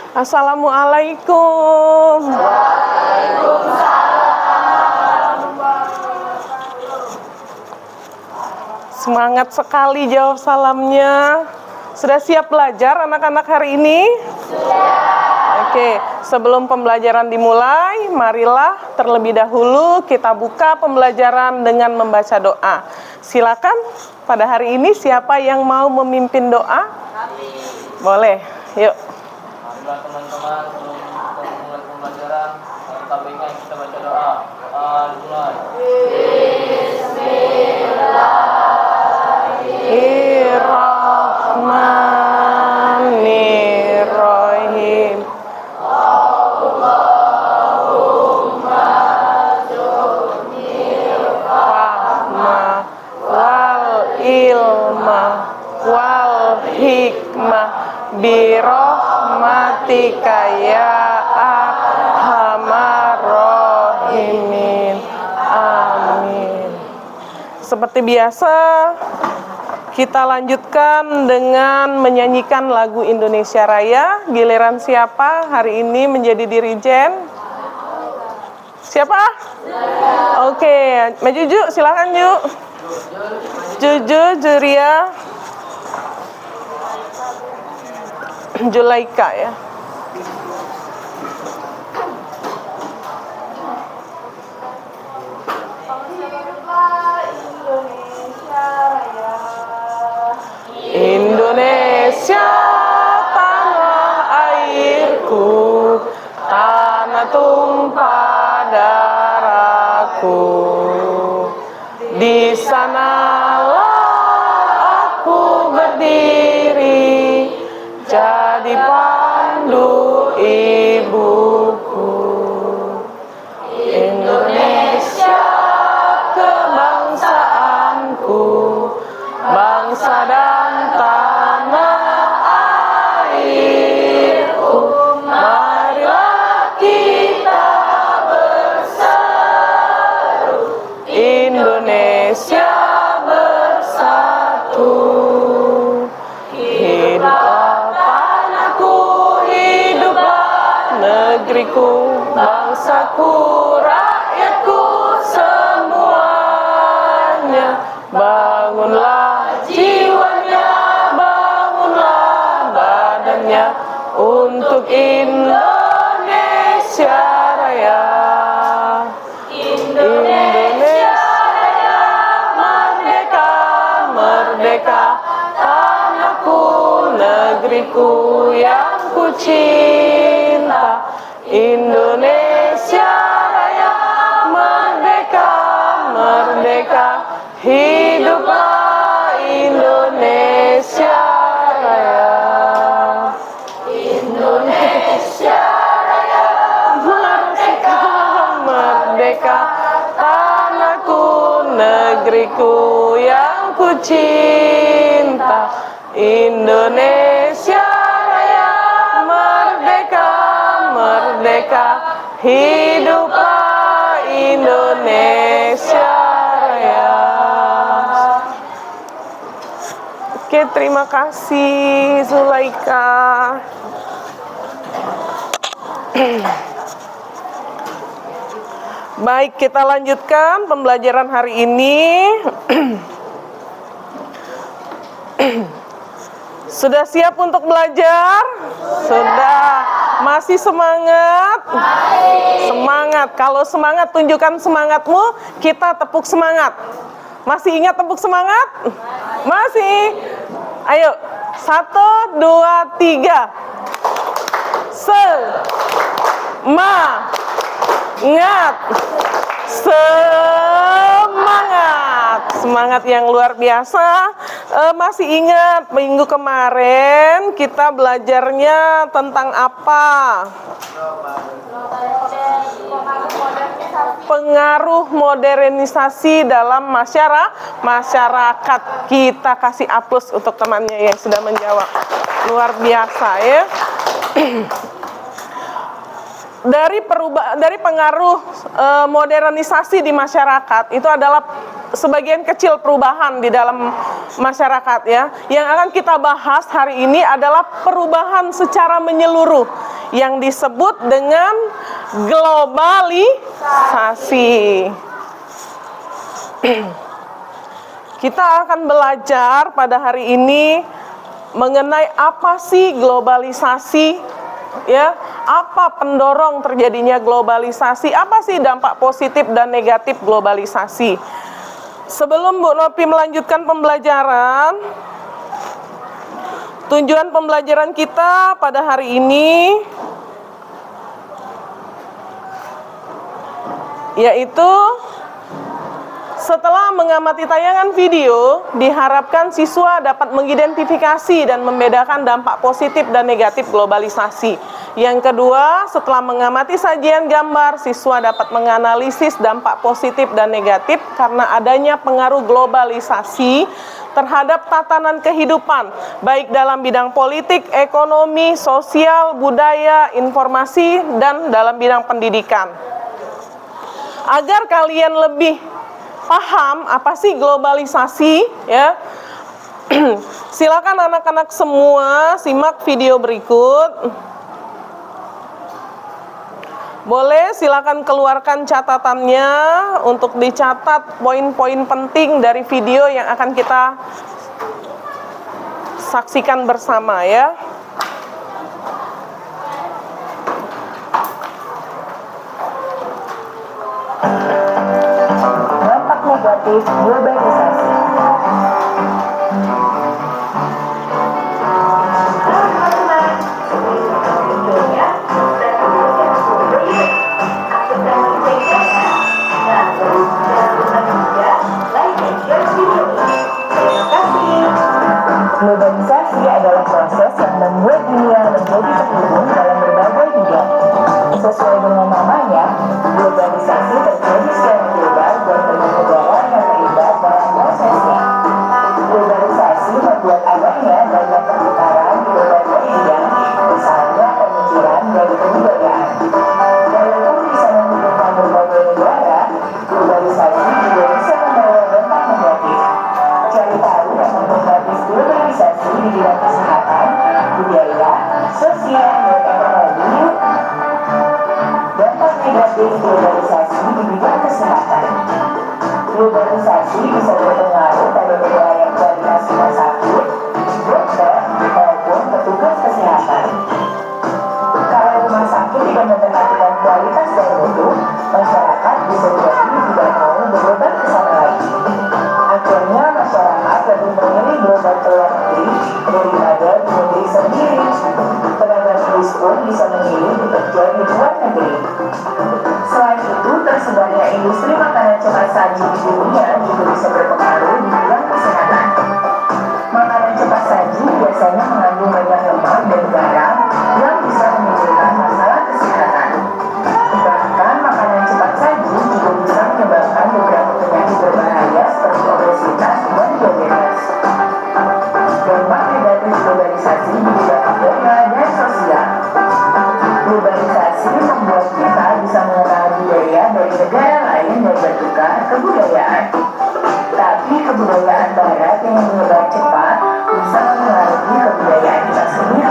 Assalamualaikum. Semangat sekali jawab salamnya. Sudah siap belajar anak-anak hari ini? Oke, sebelum pembelajaran dimulai, marilah terlebih dahulu kita buka pembelajaran dengan membaca doa. Silakan, pada hari ini siapa yang mau memimpin doa? Boleh, yuk. Marilah teman-teman, sebelum kita mulai pembelajaran, tetap ingat kita baca doa. Mulai. Bismillahirrahmanirrahim. Allahumma zidnil fahma wal ilma wal hikmah birahmatika ya arhamar rahimin. Amin. Seperti biasa, kita lanjutkan dengan menyanyikan lagu Indonesia Raya. Giliran siapa hari ini menjadi dirijen? Siapa? Oke, maju Ju, silakan Ju. Juju, Juria, Julaika ya. Indonesia tanah airku, tanah tumpah darahku. Di sanalah aku berdiri, jadi pandu ibuku. Indonesia kebangsaanku, bangsa dan tanah airku. Marilah kita berseru, Indonesia bersatu. Hiduplah tanahku, hiduplah negeriku, bangsaku, rakyatku semuanya. Bangunlah jiwanya, bangunlah badannya untuk Indonesia Raya. Indonesia Raya, merdeka, merdeka, tanahku, negeriku yang ku cinta. Indonesia Raya, merdeka, merdeka, hiduplah Indonesia Raya. Indonesia Raya, merdeka, merdeka, tanahku, negeriku yang ku cinta. Indonesia Raya, merdeka, merdeka, hiduplah Indonesia Raya. Oke, terima kasih Zulaika. Baik, kita lanjutkan pembelajaran hari ini. Sudah siap untuk belajar? Sudah. Masih semangat? Semangat. Kalau semangat, tunjukkan semangatmu. Kita tepuk semangat. Masih ingat tepuk semangat? Masih. Ayo, 1, 2, 3. Semangat. Semangat. Semangat yang luar biasa. Masih ingat minggu kemarin kita belajarnya tentang apa? Pengaruh modernisasi dalam masyarakat. Kita kasih aplaus untuk temannya yang sudah menjawab. Luar biasa ya. Dari pengaruh modernisasi di masyarakat itu adalah sebagian kecil perubahan di dalam masyarakat ya. Yang akan kita bahas hari ini adalah perubahan secara menyeluruh. yang disebut dengan globalisasi. Kita akan belajar pada hari ini mengenai apa sih globalisasi, ya, apa pendorong terjadinya globalisasi, apa sih dampak positif dan negatif globalisasi. Sebelum Bu Nopi melanjutkan pembelajaran, tujuan pembelajaran kita pada hari ini yaitu setelah mengamati tayangan video, diharapkan siswa dapat mengidentifikasi dan membedakan dampak positif dan negatif globalisasi. Yang kedua, setelah mengamati sajian gambar, siswa dapat menganalisis dampak positif dan negatif karena adanya pengaruh globalisasi terhadap tatanan kehidupan, baik dalam bidang politik, ekonomi, sosial, budaya, informasi, dan dalam bidang pendidikan. Agar kalian lebih paham apa sih globalisasi, ya. Silakan anak-anak semua simak video berikut. Boleh silakan keluarkan catatannya untuk dicatat poin-poin penting dari video yang akan kita saksikan bersama, ya. Negatif globalisasi. Globalisasi adalah proses yang membuat dunia menjadi terhubung dalam berbagai bidang. Sesuai dengan namanya, globalisasi terjadi secara global dan banyak negara yang terlibat dalam prosesnya. Globalisasi membuat adanya banyak perputaran di berbagai bidang, misalnya pemikiran dan kebudayaan. Walaupun bisa menghubungkan berbagai negara, globalisasi juga bisa membawa dampak negatif. Cari tahu dampak negatif globalisasi di bidang kesehatan, budaya, sosial, dan ekonomi. Dampak negatif globalisasi di bidang kesehatan. Globalisasi bisa berpengaruh pada penilaian kualitas rumah sakit, dokter, maupun petugas kesehatan. Kalau rumah sakit tidak memperhatikan kualitas dan mutu, masyarakat bisa jadi tidak mau berobat ke sana lagi. Akhirnya masyarakat lebih memilih berobat ke luar negeri daripada di negeri sendiri. Tenaga medis pun bisa memilih bekerja di luar negeri. Selain itu, tersebarnya industri makanan cepat saji di dunia juga bisa berpengaruh di bidang kesehatan. Makanan cepat saji biasanya mengandung banyak lemak dan garam yang bisa menimbulkan masalah kesehatan. Bahkan makanan cepat saji juga bisa menyebabkan beberapa penyakit berbahaya seperti obesitas dan diabetes. Dampak negatif globalisasi di bidang agama dan sosial. Globalisasi membuat kita bisa mengenal budaya dari negara lain dan bertukar kebudayaan. Tapi kebudayaan barat yang menyebar cepat bisa mengaruhi kebudayaan kita sendiri.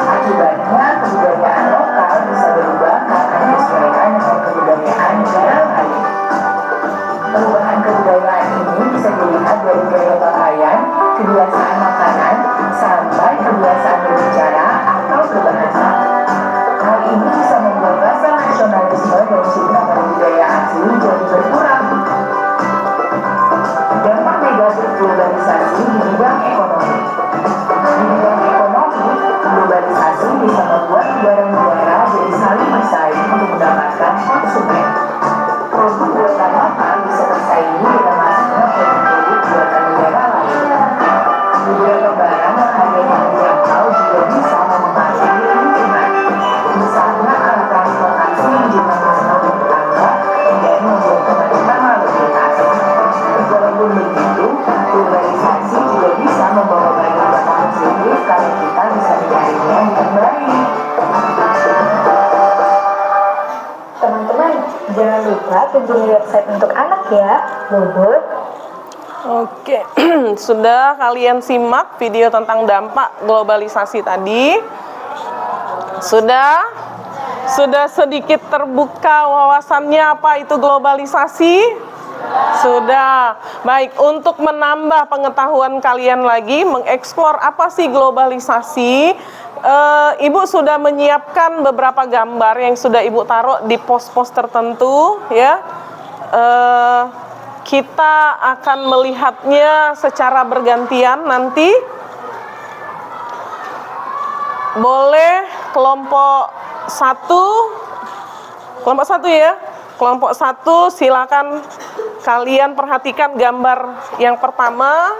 Akibatnya kebudayaan lokal bisa berubah karena disesuaikan dengan kebudayaan negara lain. Perubahan kebudayaan ini bisa dilihat dari gaya pakaian, kebiasaan makanan, sampai kebiasaan berbicara atau berbahasa. Hal ini bisa membuat rasa nasionalisme dan cinta pada budaya asli jadi berkurang. Dampak negatif globalisasi di bidang ekonomi. Di bidang ekonomi, globalisasi bisa membuat negara-negara jadi saling bersaing untuk mendapatkan konsumen. Produk buatan lokal bisa bersaing dengan masuknya produk-produk buatan negara lain. Beberapa barang yang harganya terjangkau juga bisa mempengaruhi lingkungan. Misalnya alat transportasi yang jumlahnya semakin bertambah dan membuat kemacetan lalu lintas. Walaupun begitu, globalisasi juga bisa membawa banyak dampak positif kalau kita bisa mencarinya dengan baik. Teman-teman, jangan lupa kunjungi website untuk anak ya, Bobot. Oke, sudah kalian simak video tentang dampak globalisasi tadi? Sudah? Sudah sedikit terbuka wawasannya apa itu globalisasi? Sudah. Baik, untuk menambah pengetahuan kalian lagi, mengeksplor apa sih globalisasi, Ibu sudah menyiapkan beberapa gambar yang sudah Ibu taruh di pos-pos tertentu, ya. Kita akan melihatnya secara bergantian nanti. Boleh kelompok satu ya. Kelompok 1 silakan kalian perhatikan gambar yang pertama.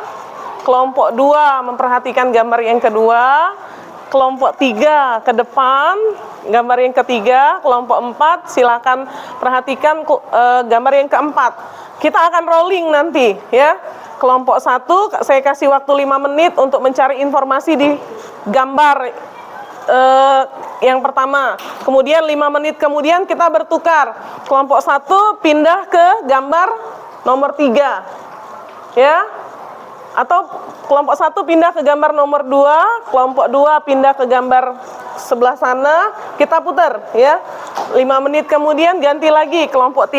Kelompok 2 memperhatikan gambar yang kedua. Kelompok 3 ke depan, gambar yang ketiga. Kelompok 4 silakan perhatikan gambar yang keempat. Kita akan rolling nanti ya. Kelompok 1 saya kasih waktu 5 menit untuk mencari informasi di gambar yang pertama. Kemudian 5 menit kemudian kita bertukar. Kelompok 1 pindah ke gambar nomor 3. Ya. Atau kelompok 1 pindah ke gambar nomor 2, kelompok 2 pindah ke gambar sebelah sana, kita putar ya. 5 menit kemudian ganti lagi kelompok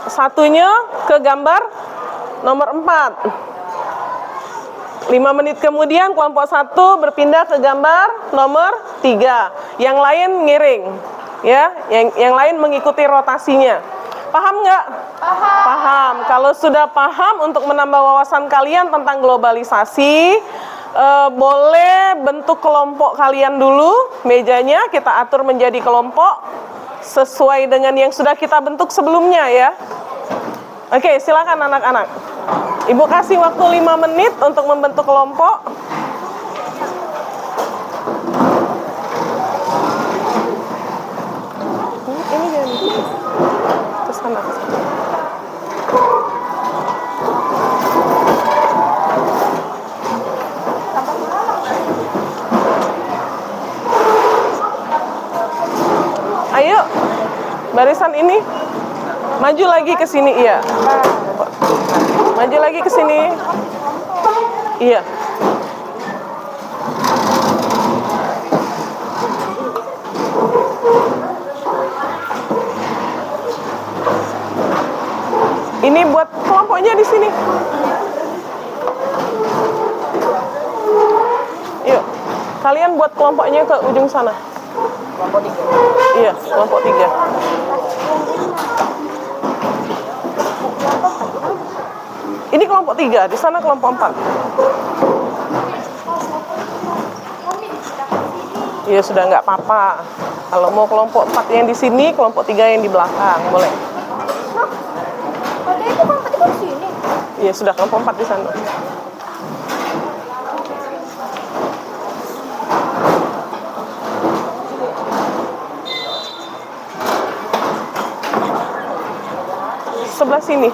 satunya ke gambar nomor 4. 5 menit kemudian kelompok 1 berpindah ke gambar nomor 3. Yang lain ngiring ya, yang lain mengikuti rotasinya. Paham nggak? Paham. Kalau sudah paham, untuk menambah wawasan kalian tentang globalisasi, boleh bentuk kelompok kalian dulu. Mejanya kita atur menjadi kelompok sesuai dengan yang sudah kita bentuk sebelumnya ya. Oke, silakan anak-anak. Ibu kasih waktu 5 menit untuk membentuk kelompok. Ini jangan ke sana. Ayo, barisan ini. Maju lagi ke sini, iya. Maju lagi ke sini. Iya. Ini buat kelompoknya di sini. Yuk, kalian buat kelompoknya ke ujung sana. Kelompok 3. Iya, kelompok 3. Ini kelompok 3, di sana kelompok 4. Ya sudah, nggak apa-apa. Kalau mau kelompok 4 yang di sini, kelompok 3 yang di belakang, boleh. Ada itu kelompok 3 di sini. Iya sudah, kelompok 4 di sana. Sebelah sini.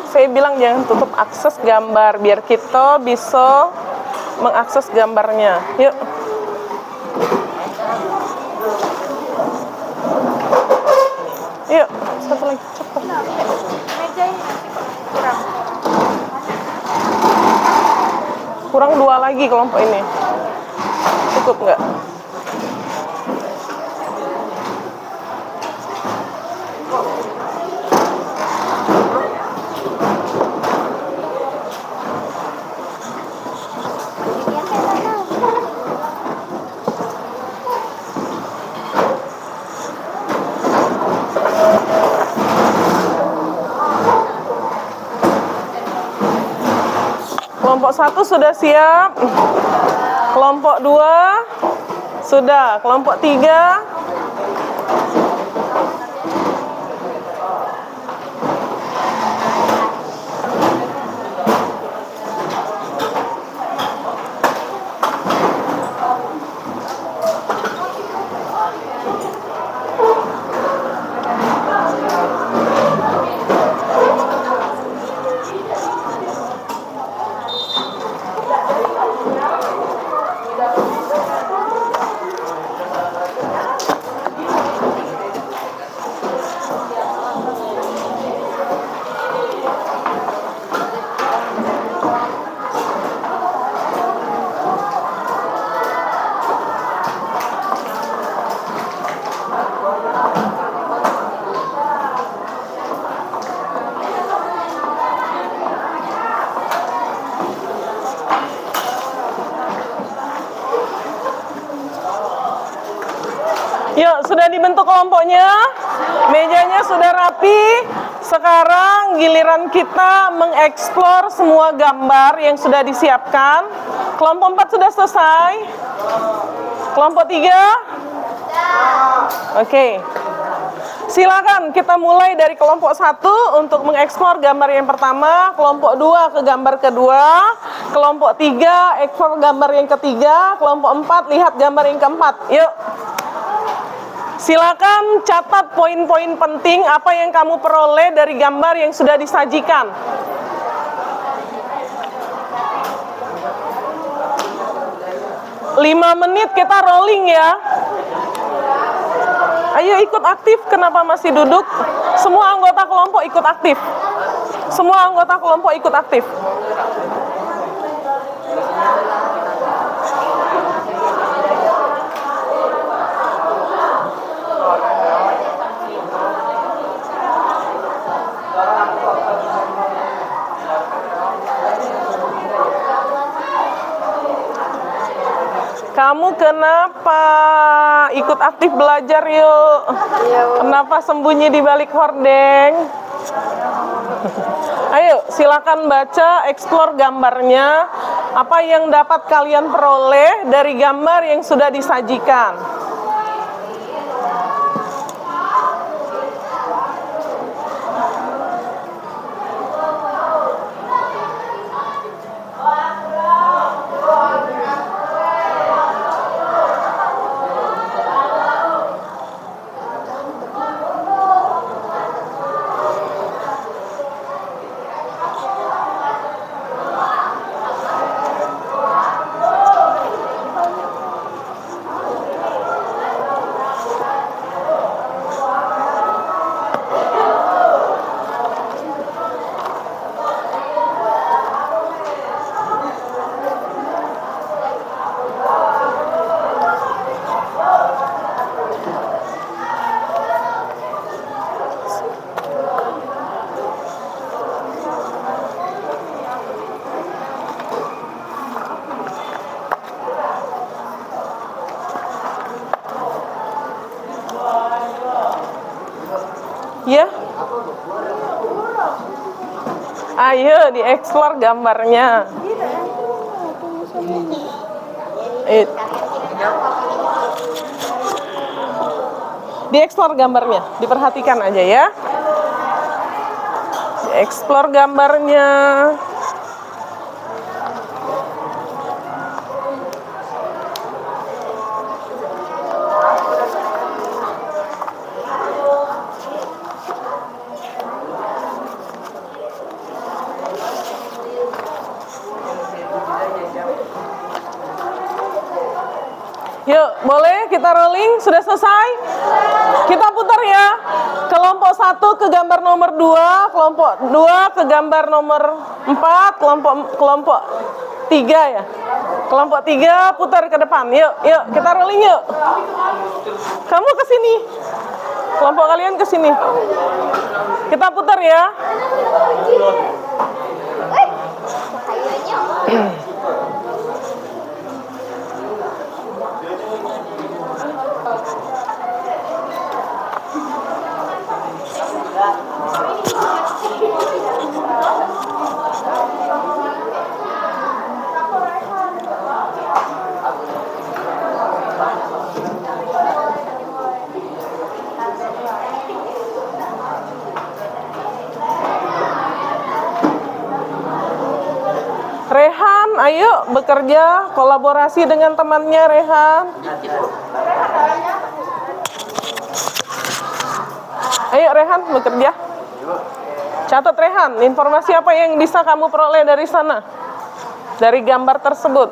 Saya bilang jangan tutup akses gambar biar kita bisa mengakses gambarnya. Yuk. Yuk, satu lagi cepat. Meja ini kurang. Kurang 2 lagi kelompok ini. Cukup nggak? Kelompok 1 sudah siap. Kelompok 2 sudah. Kelompok 3 Yuk, sudah dibentuk kelompoknya? Mejanya sudah rapi. Sekarang giliran kita mengeksplor semua gambar yang sudah disiapkan. Kelompok 4 sudah selesai? Kelompok 3? Oke. Silakan kita mulai dari kelompok 1 untuk mengeksplor gambar yang pertama, kelompok 2 ke gambar kedua, kelompok 3 eksplor gambar yang ketiga, kelompok 4 lihat gambar yang keempat. Yuk. Silakan catat poin-poin penting apa yang kamu peroleh dari gambar yang sudah disajikan. Lima menit kita rolling ya. Ayo ikut aktif, kenapa masih duduk? Semua anggota kelompok ikut aktif. Semua anggota kelompok ikut aktif. Kamu kenapa ikut aktif belajar yuk? Kenapa sembunyi di balik hordeng? Ayo silakan baca, eksplor gambarnya. Apa yang dapat kalian peroleh dari gambar yang sudah disajikan? Ya. Ayo dieksplor gambarnya. Dieksplor gambarnya, diperhatikan aja ya. Dieksplor gambarnya. Yuk, boleh kita rolling? Sudah selesai? Kita putar ya. Kelompok 1 ke gambar nomor 2, kelompok 2 ke gambar nomor 4, kelompok 3 ya. Kelompok 3 putar ke depan. Yuk, kita rolling yuk. Kamu ke sini. Kelompok kalian ke sini. Kita putar ya. Rehan, ayo bekerja, kolaborasi dengan temannya Rehan. Ayo Rehan bekerja. Catat Rehan, informasi apa yang bisa kamu peroleh dari sana? Dari gambar tersebut.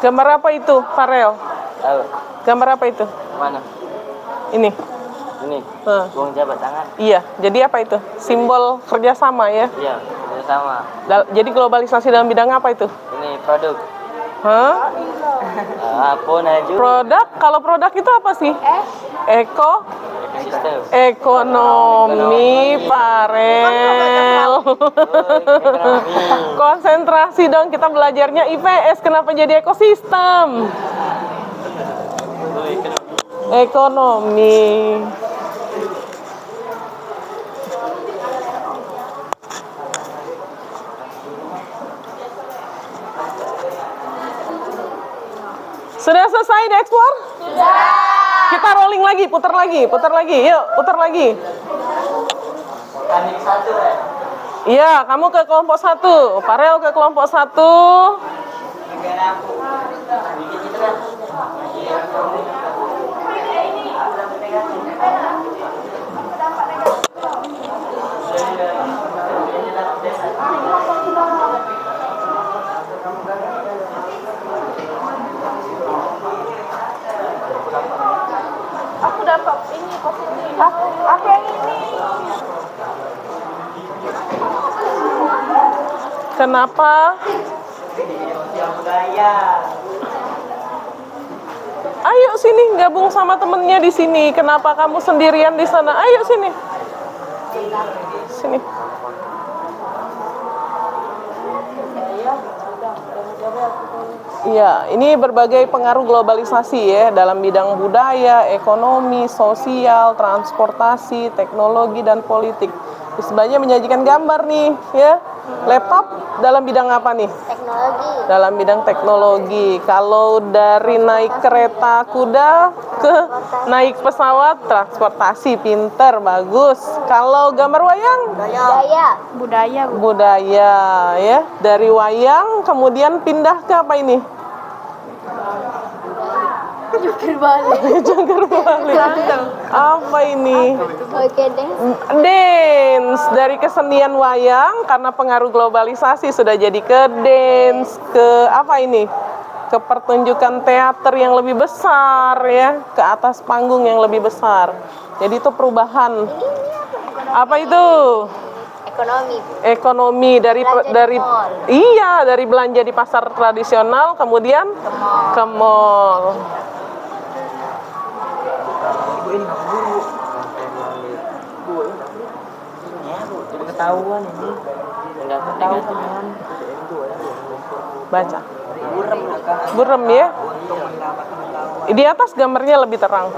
Gambar apa itu, Farel? Tahu. Gambar apa itu? Mana? Ini. Ini. Hah. Uang jabat tangan. Iya, jadi apa itu? Simbol kerjasama ya? Iya, sama. Jadi globalisasi dalam bidang apa itu? Ini produk. Hah? Apa naju? Produk, kalau produk itu apa sih? Eko, Ekosistem. ekonomi, Farel. Konsentrasi dong, kita belajarnya IPS, kenapa jadi ekosistem? Ekonomi. Sudah selesai diekspor? Sudah. Kita rolling lagi, putar lagi, putar lagi. Yuk, putar lagi. Kami satu ya. Iya, kamu ke kelompok 1. Farel ke kelompok 1. Aku dapat ini positif. Aku yang ini. Kenapa? Ayo sini, gabung sama temennya di sini. Kenapa kamu sendirian di sana? Ayo sini. Sini. Iya, ini berbagai pengaruh globalisasi ya dalam bidang budaya, ekonomi, sosial, transportasi, teknologi dan politik. Di sebelahnya menyajikan gambar nih, ya. Laptop dalam bidang apa nih? Teknologi. Dalam bidang teknologi. Kalau dari naik kereta kuda ke naik pesawat, transportasi, pinter, bagus. Kalau gambar wayang? Budaya. Budaya, ya. Dari wayang kemudian pindah ke apa ini? Jungkir balik. Jungkir balik. Apa ini? Oke deh. Dance. Dari kesenian wayang karena pengaruh globalisasi sudah jadi ke dance, ke apa ini? Ke pertunjukan teater yang lebih besar ya, ke atas panggung yang lebih besar. Jadi itu perubahan. Apa itu? Ekonomi. Ekonomi dari Belanja di mall. iya, dari belanja di pasar tradisional kemudian ke mall. Ketahuan ini. Enggak ketahuan. Baca. Burem ya. Di atas gambarnya lebih terang.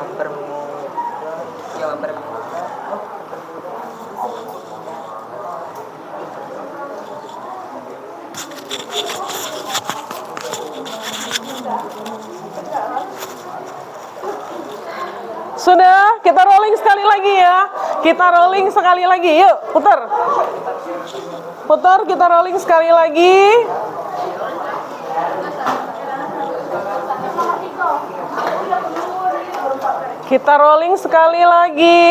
Sudah, kita rolling sekali lagi ya. Kita rolling sekali lagi, yuk putar. Putar, kita rolling sekali lagi. Kita rolling sekali lagi.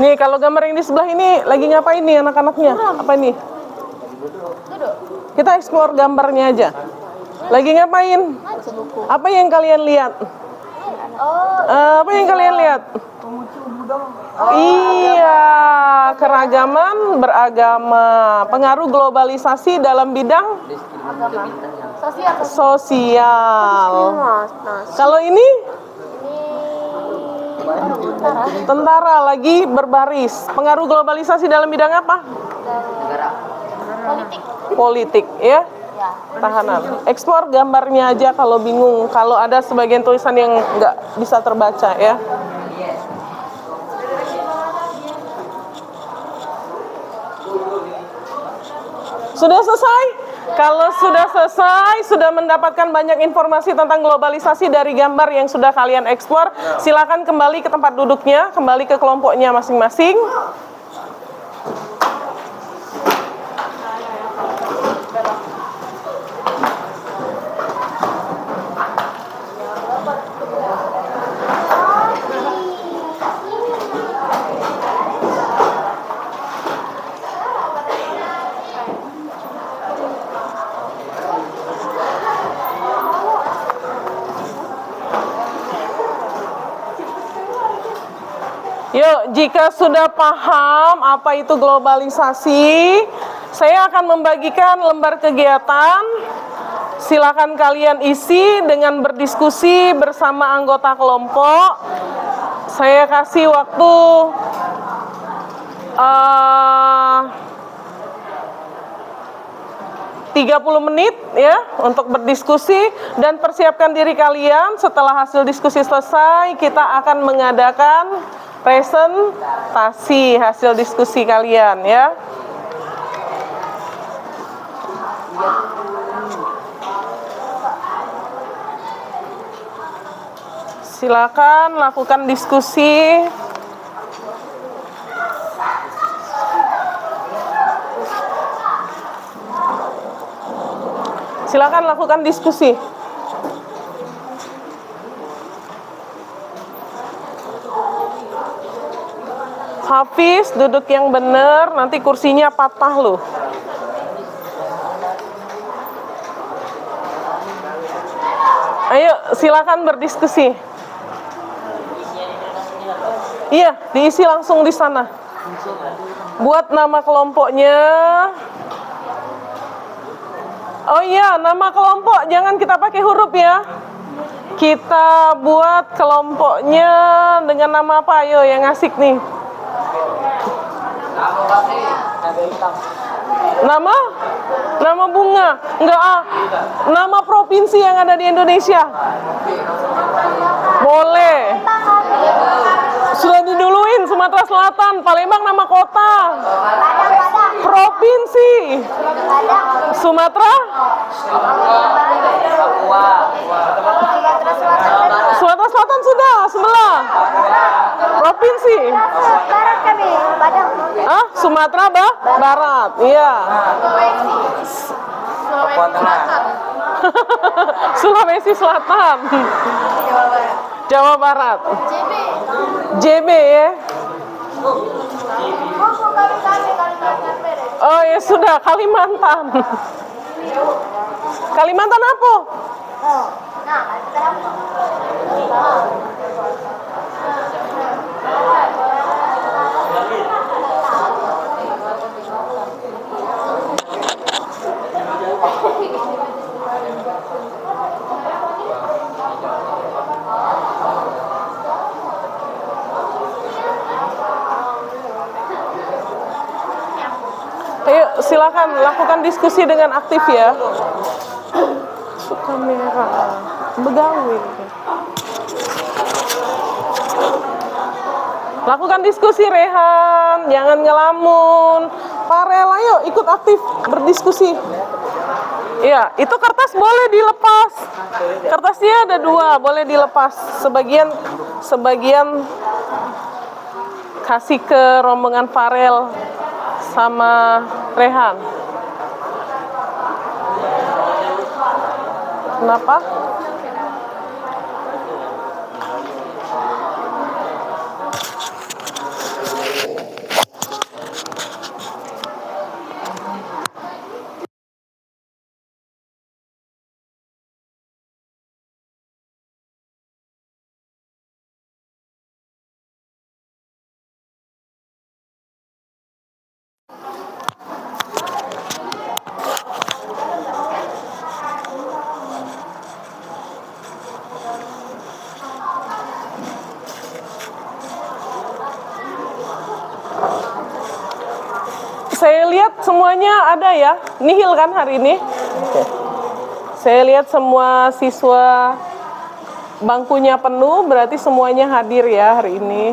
Nih, kalau gambar yang di sebelah ini lagi ngapain nih anak-anaknya? Apa ini? Kita explore gambarnya aja. Lagi ngapain? Apa yang kalian lihat? Apa yang kalian lihat? Iya, keragaman beragama. Pengaruh globalisasi dalam bidang sosial. Kalau ini? Tentara lagi berbaris. Pengaruh globalisasi dalam bidang apa? Politik, ya. Tahanan. Ekspor gambarnya aja kalau bingung. Kalau ada sebagian tulisan yang nggak bisa terbaca, ya. Sudah selesai? Kalau sudah selesai, sudah mendapatkan banyak informasi tentang globalisasi dari gambar yang sudah kalian eksplor, silakan kembali ke tempat duduknya, kembali ke kelompoknya masing-masing. Yuk, jika sudah paham apa itu globalisasi, saya akan membagikan lembar kegiatan. Silakan kalian isi dengan berdiskusi bersama anggota kelompok. Saya kasih waktu 30 menit ya untuk berdiskusi, dan persiapkan diri kalian. Setelah hasil diskusi selesai, kita akan mengadakan presentasi hasil diskusi kalian ya. Silakan lakukan diskusi. Silakan lakukan diskusi. Hafiz, duduk yang benar, nanti kursinya patah loh. Ayo, silakan berdiskusi. Iya, diisi langsung di sana. Buat nama kelompoknya. Oh iya, nama kelompok jangan kita pakai huruf ya. Kita buat kelompoknya dengan nama apa? Ayo, yang asik nih. Nama? Nama bunga? Enggak ah. Nama provinsi yang ada di Indonesia? Boleh. Sudah diduluin, Sumatera Selatan. Palembang nama kota. Provinsi. Sumatera? Sumatera Selatan sudah, sebelah. Provinsi. Barat kami, Padang. Ah, Sumatera Barat. Iya. Sulawesi Selatan. Jawa Barat. JB ya. Oh ya sudah, Kalimantan. Kalimantan apa? Ayo silakan lakukan diskusi dengan aktif ya. Kamera begawi. Lakukan diskusi Rehan, jangan ngelamun. Farel, ayo ikut aktif berdiskusi. Iya, itu kertas boleh dilepas. Kertasnya ada 2, boleh dilepas. Sebagian kasih ke rombongan Farel sama Rehan. Kenapa? Saya lihat semuanya ada ya, nihil kan hari ini? Saya lihat semua siswa bangkunya penuh, berarti semuanya hadir ya hari ini.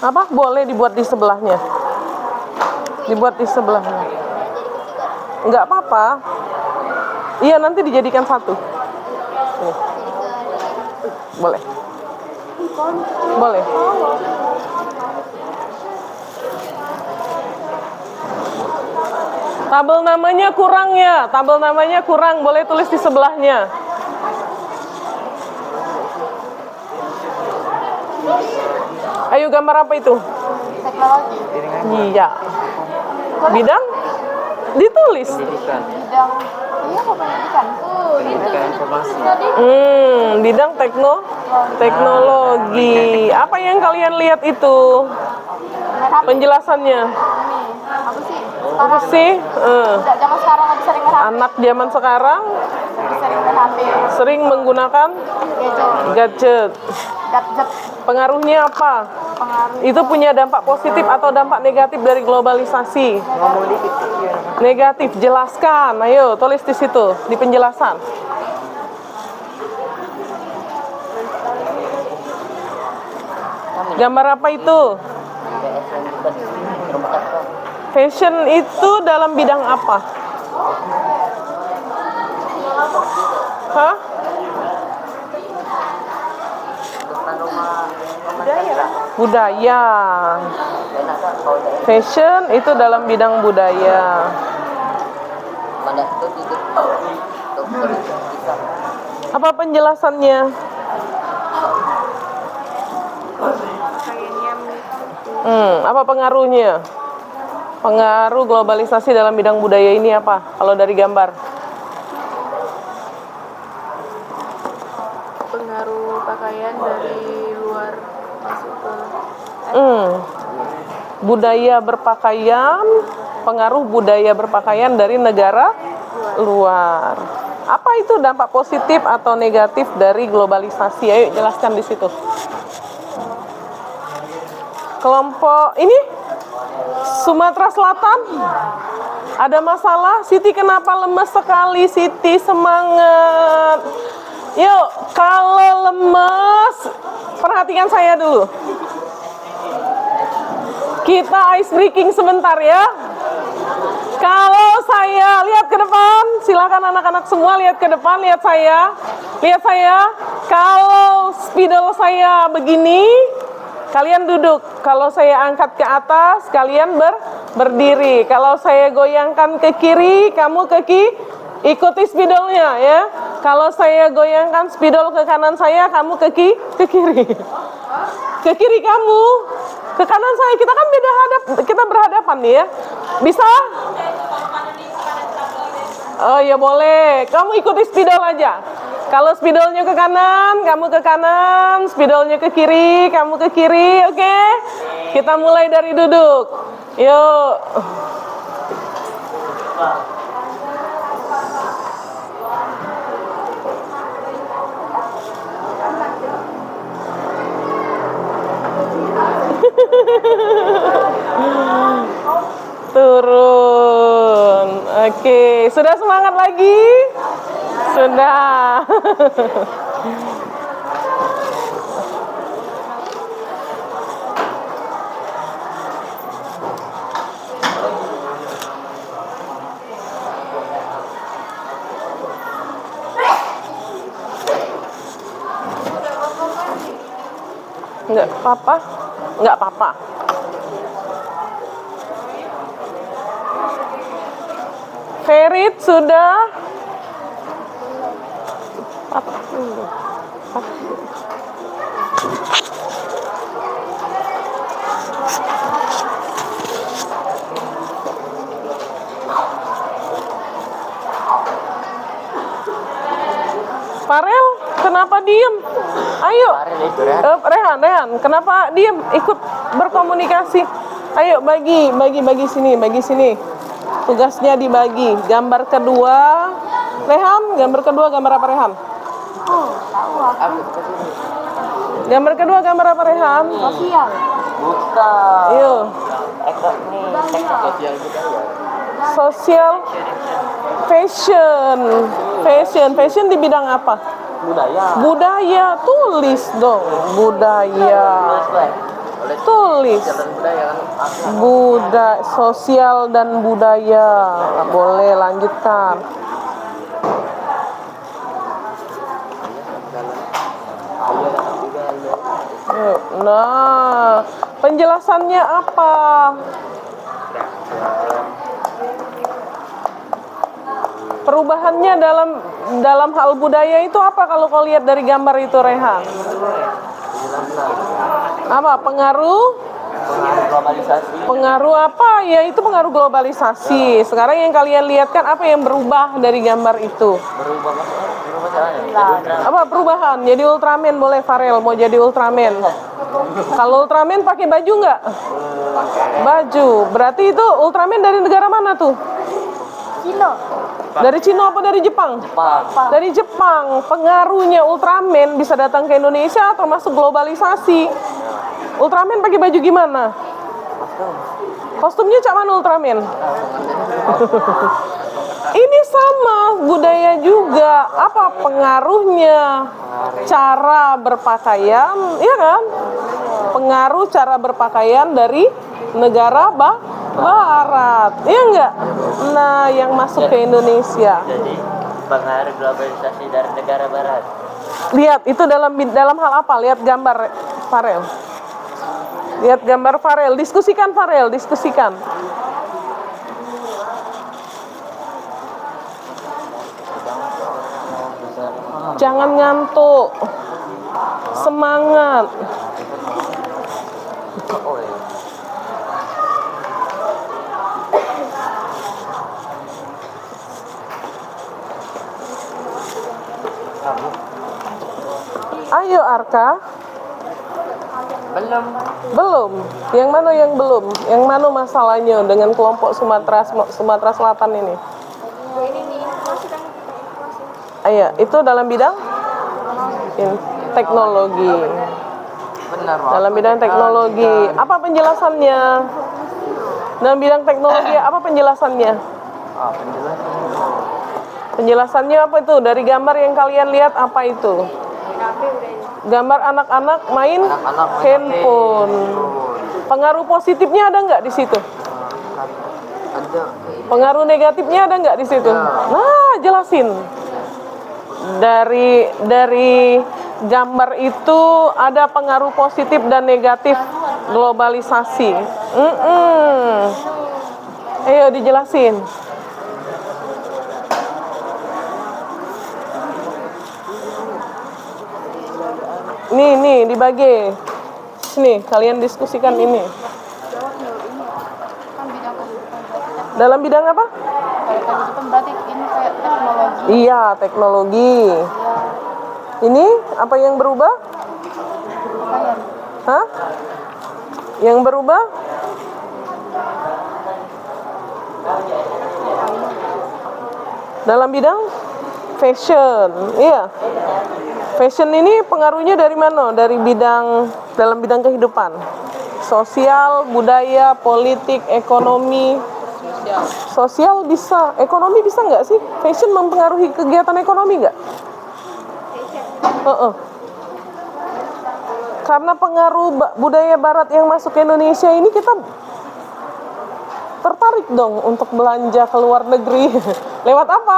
Apa? Boleh dibuat di sebelahnya. Dibuat di sebelahnya. Enggak apa-apa. Iya, nanti dijadikan satu. Nih. Boleh. Boleh. Tabel namanya kurang ya. Tabel namanya kurang. Boleh tulis di sebelahnya. Ayo, gambar apa itu? Teknologi. Iya. Bidang? Ditulis. Bidang. Iya, kok pendidikan? Pendidikan informasi. Bidang teknologi. Apa yang kalian lihat itu? Main HP. Penjelasannya. Ini. Apa sih? Apa sih? Udah zaman sekarang lebih sering main HP. Anak zaman sekarang Lebih sering main HP. sering menggunakan gadget. Gadget. Pengaruhnya apa? Pengaruh. Itu punya dampak positif atau dampak negatif dari globalisasi? Negatif, jelaskan. Ayo, tulis di situ, di penjelasan. Gambar apa itu? Fashion itu dalam bidang apa? Hah? Budaya. Fashion itu dalam bidang budaya. Apa penjelasannya? Apa pengaruhnya? Pengaruh globalisasi dalam bidang budaya ini apa? Kalau dari gambar? Pengaruh pakaian dari luar masuk ke Budaya berpakaian, pengaruh budaya berpakaian dari negara luar. Apa itu dampak positif atau negatif dari globalisasi? Ayo jelaskan di situ. Kelompok ini Sumatera Selatan ada masalah. Siti kenapa lemes sekali? Siti semangat. Yuk, kalau lemes perhatikan saya dulu. Kita ice breaking sebentar ya. Kalau saya lihat ke depan, silakan anak-anak semua lihat ke depan, lihat saya. Lihat saya. Kalau spidol saya begini, kalian duduk. Kalau saya angkat ke atas, kalian berdiri. Kalau saya goyangkan ke kiri, kamu ke kiri, ikuti spidolnya ya. Kalau saya goyangkan spidol ke kanan saya, kamu ke kiri. Ke kiri kamu, ke kanan saya. Kita kan kita berhadapan nih ya. Bisa? Oh ya boleh. Kamu ikuti spidol aja. Kalau spidolnya ke kanan, kamu ke kanan. Spidolnya ke kiri, kamu ke kiri. Oke? Kita mulai dari duduk. Yuk. Turun. Oke, sudah semangat lagi? Sudah. Enggak apa-apa. Enggak apa-apa. Ferit sudah. Farel, kenapa diem? Ayo, Rehan, kenapa diem? Ikut berkomunikasi. Ayo bagi sini. Tugasnya dibagi. Gambar kedua, Rehan. Gambar kedua gambar apa Rehan? Gambar kedua gambar apa Rehan? sosial. Bukan. Ayo. Sosial budaya. Sosial, fashion di bidang apa? Budaya. Budaya, tulis dong. Budaya. tulis. Dan budaya kan akhlak. Budaya, sosial dan budaya. Boleh lanjutkan. Yuk, nah, penjelasannya apa? Perubahannya dalam hal budaya itu apa kalau kau lihat dari gambar itu, Rehan? Apa pengaruh? Pengaruh globalisasi. Pengaruh apa? Ya itu pengaruh globalisasi. Sekarang yang kalian lihat kan apa yang berubah dari gambar itu? Berubah caranya. Apa perubahan? Jadi Ultraman boleh, Farel mau jadi Ultraman. Kalau Ultraman pakai baju nggak? Baju. Berarti itu Ultraman dari negara mana tuh? Cino. Dari Cina apa dari Jepang? Jepang. Dari Jepang. Pengaruhnya Ultraman bisa datang ke Indonesia termasuk globalisasi. Ultraman pakai baju gimana? Kostumnya cak mana Ultraman? Ini sama budaya juga. Apa pengaruhnya? Cara berpakaian, iya kan? Pengaruh cara berpakaian dari negara Barat, iya enggak? Nah, yang masuk ke Indonesia. Jadi pengaruh globalisasi dari negara barat. Lihat itu dalam hal apa? Lihat gambar Farel. Lihat gambar Farel. Diskusikan Farel, diskusikan. Jangan ngantuk. Semangat. Ayo Arka. Belum. Yang mana yang belum? Yang mana masalahnya dengan kelompok Sumatera Selatan ini? Ayo, itu dalam bidang teknologi. Benar. Dalam bidang teknologi, apa penjelasannya? Dalam bidang teknologi, apa penjelasannya? Penjelasannya apa itu? Dari gambar yang kalian lihat apa itu? Gambar anak-anak main handphone. Pengaruh positifnya ada nggak di situ? Ada. Pengaruh negatifnya ada nggak di situ? Nah, jelasin. Dari gambar itu ada pengaruh positif dan negatif globalisasi. Ayo dijelasin. Nih dibagi. Sini kalian diskusikan ini. Dalam bidang apa? Berarti ini kayak teknologi. Iya, teknologi. Ini apa yang berubah? Hah? Yang berubah? Dalam bidang fashion. Iya. Fashion ini pengaruhnya dari mana? Dalam bidang kehidupan. Sosial, budaya, politik, ekonomi. Sosial bisa, ekonomi bisa nggak sih? Fashion mempengaruhi kegiatan ekonomi nggak? Karena pengaruh budaya barat yang masuk ke Indonesia ini kita tertarik dong untuk belanja ke luar negeri. Lewat apa?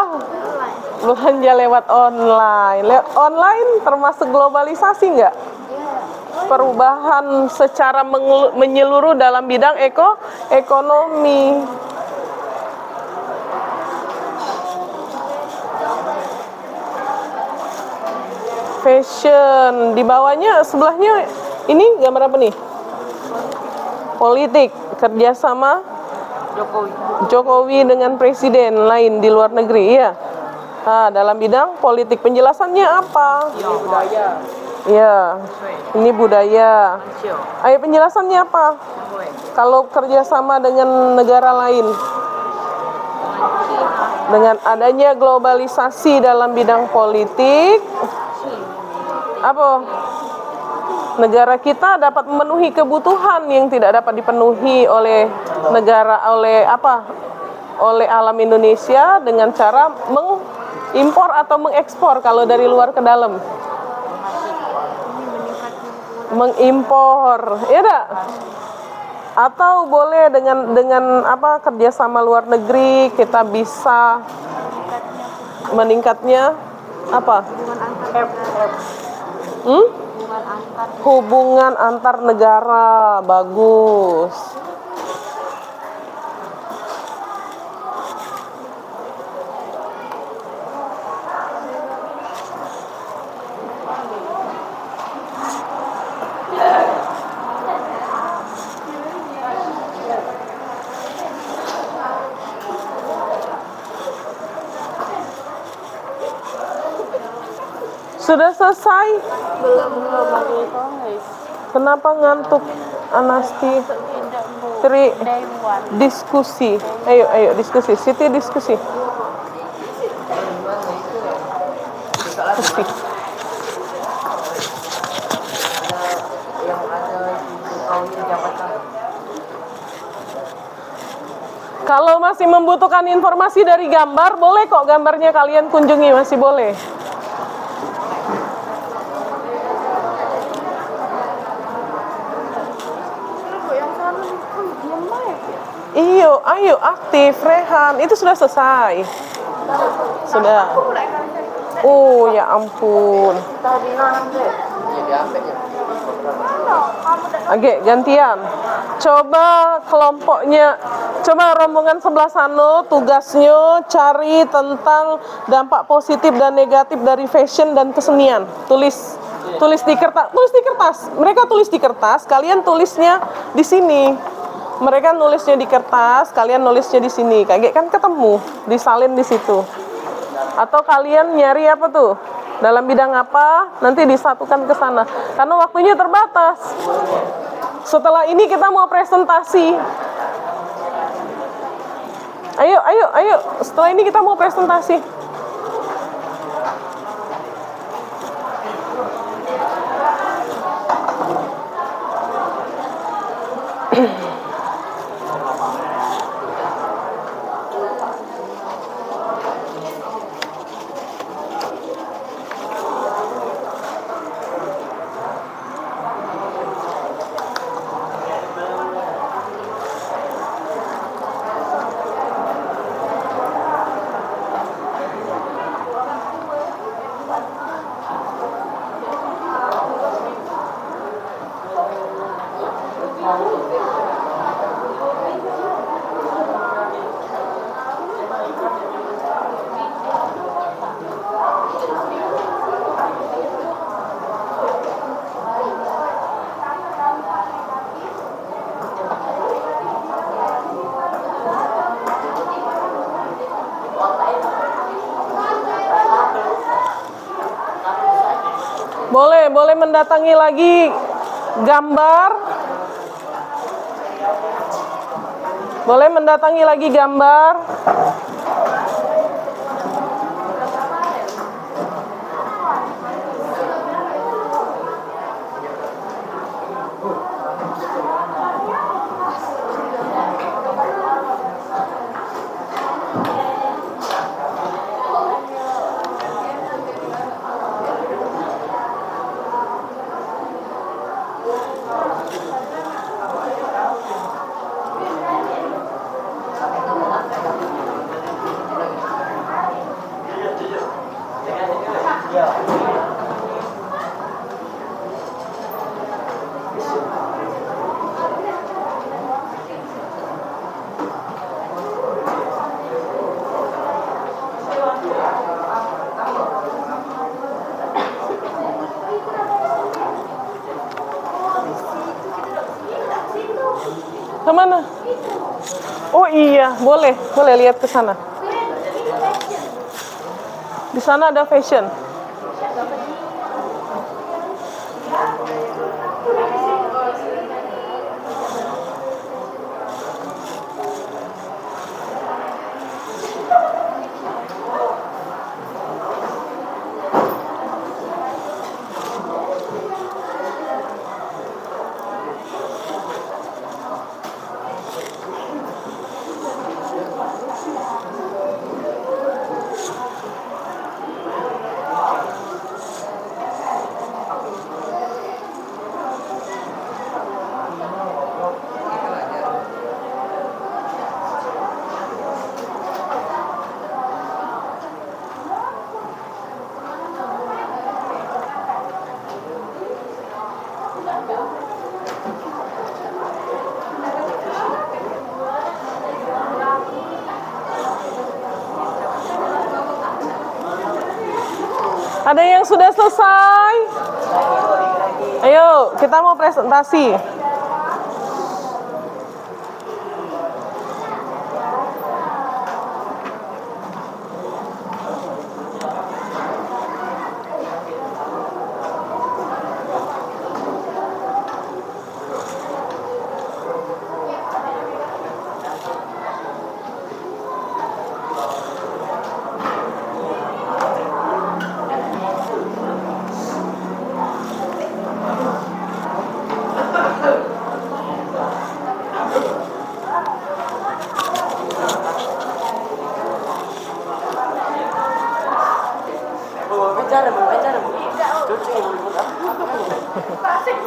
Belanja lewat online. Lewat online termasuk globalisasi nggak? Perubahan secara menyeluruh dalam bidang ekonomi. Fashion, di bawahnya sebelahnya ini gambar apa nih? Politik, kerjasama Jokowi dengan presiden lain di luar negeri, iya. Nah, dalam bidang politik penjelasannya apa? Budaya. Iya, ini budaya. Ayo penjelasannya apa? Kalau kerjasama dengan negara lain, dengan adanya globalisasi dalam bidang politik, apa? Negara kita dapat memenuhi kebutuhan yang tidak dapat dipenuhi oleh oleh alam Indonesia dengan cara mengimpor atau mengekspor kalau dari luar ke dalam. mengimpor, ya dak? Atau boleh dengan apa kerjasama luar negeri kita bisa meningkatnya apa? Hubungan antar negara, bagus. Sudah selesai? Belum lagi tulis. Kenapa ngantuk, Anasti? Tidak Bu. Tri, Day one. diskusi. Ayo diskusi. Siti diskusi. Diskusi. Kalau masih membutuhkan informasi dari gambar, boleh kok gambarnya kalian kunjungi, masih boleh. Iyo, ayo aktif, Rehan. Itu sudah selesai. Sudah. Oh, ya ampun. Oke, gantian. Coba kelompoknya, coba rombongan sebelah sana tugasnya cari tentang dampak positif dan negatif dari fashion dan kesenian. Tulis di kertas. Mereka tulis di kertas, kalian tulisnya di sini. Mereka nulisnya di kertas, kalian nulisnya di sini. Kayak kan ketemu, disalin di situ. Atau kalian nyari apa tuh? Dalam bidang apa? Nanti disatukan ke sana. Karena waktunya terbatas. Setelah ini kita mau presentasi. Ayo. Setelah ini kita mau presentasi. Boleh mendatangi lagi gambar. Boleh mendatangi lagi gambar. Kemana? Oh iya, boleh lihat ke sana. Di sana ada fashion. Ada yang sudah selesai? Ayo, kita mau presentasi.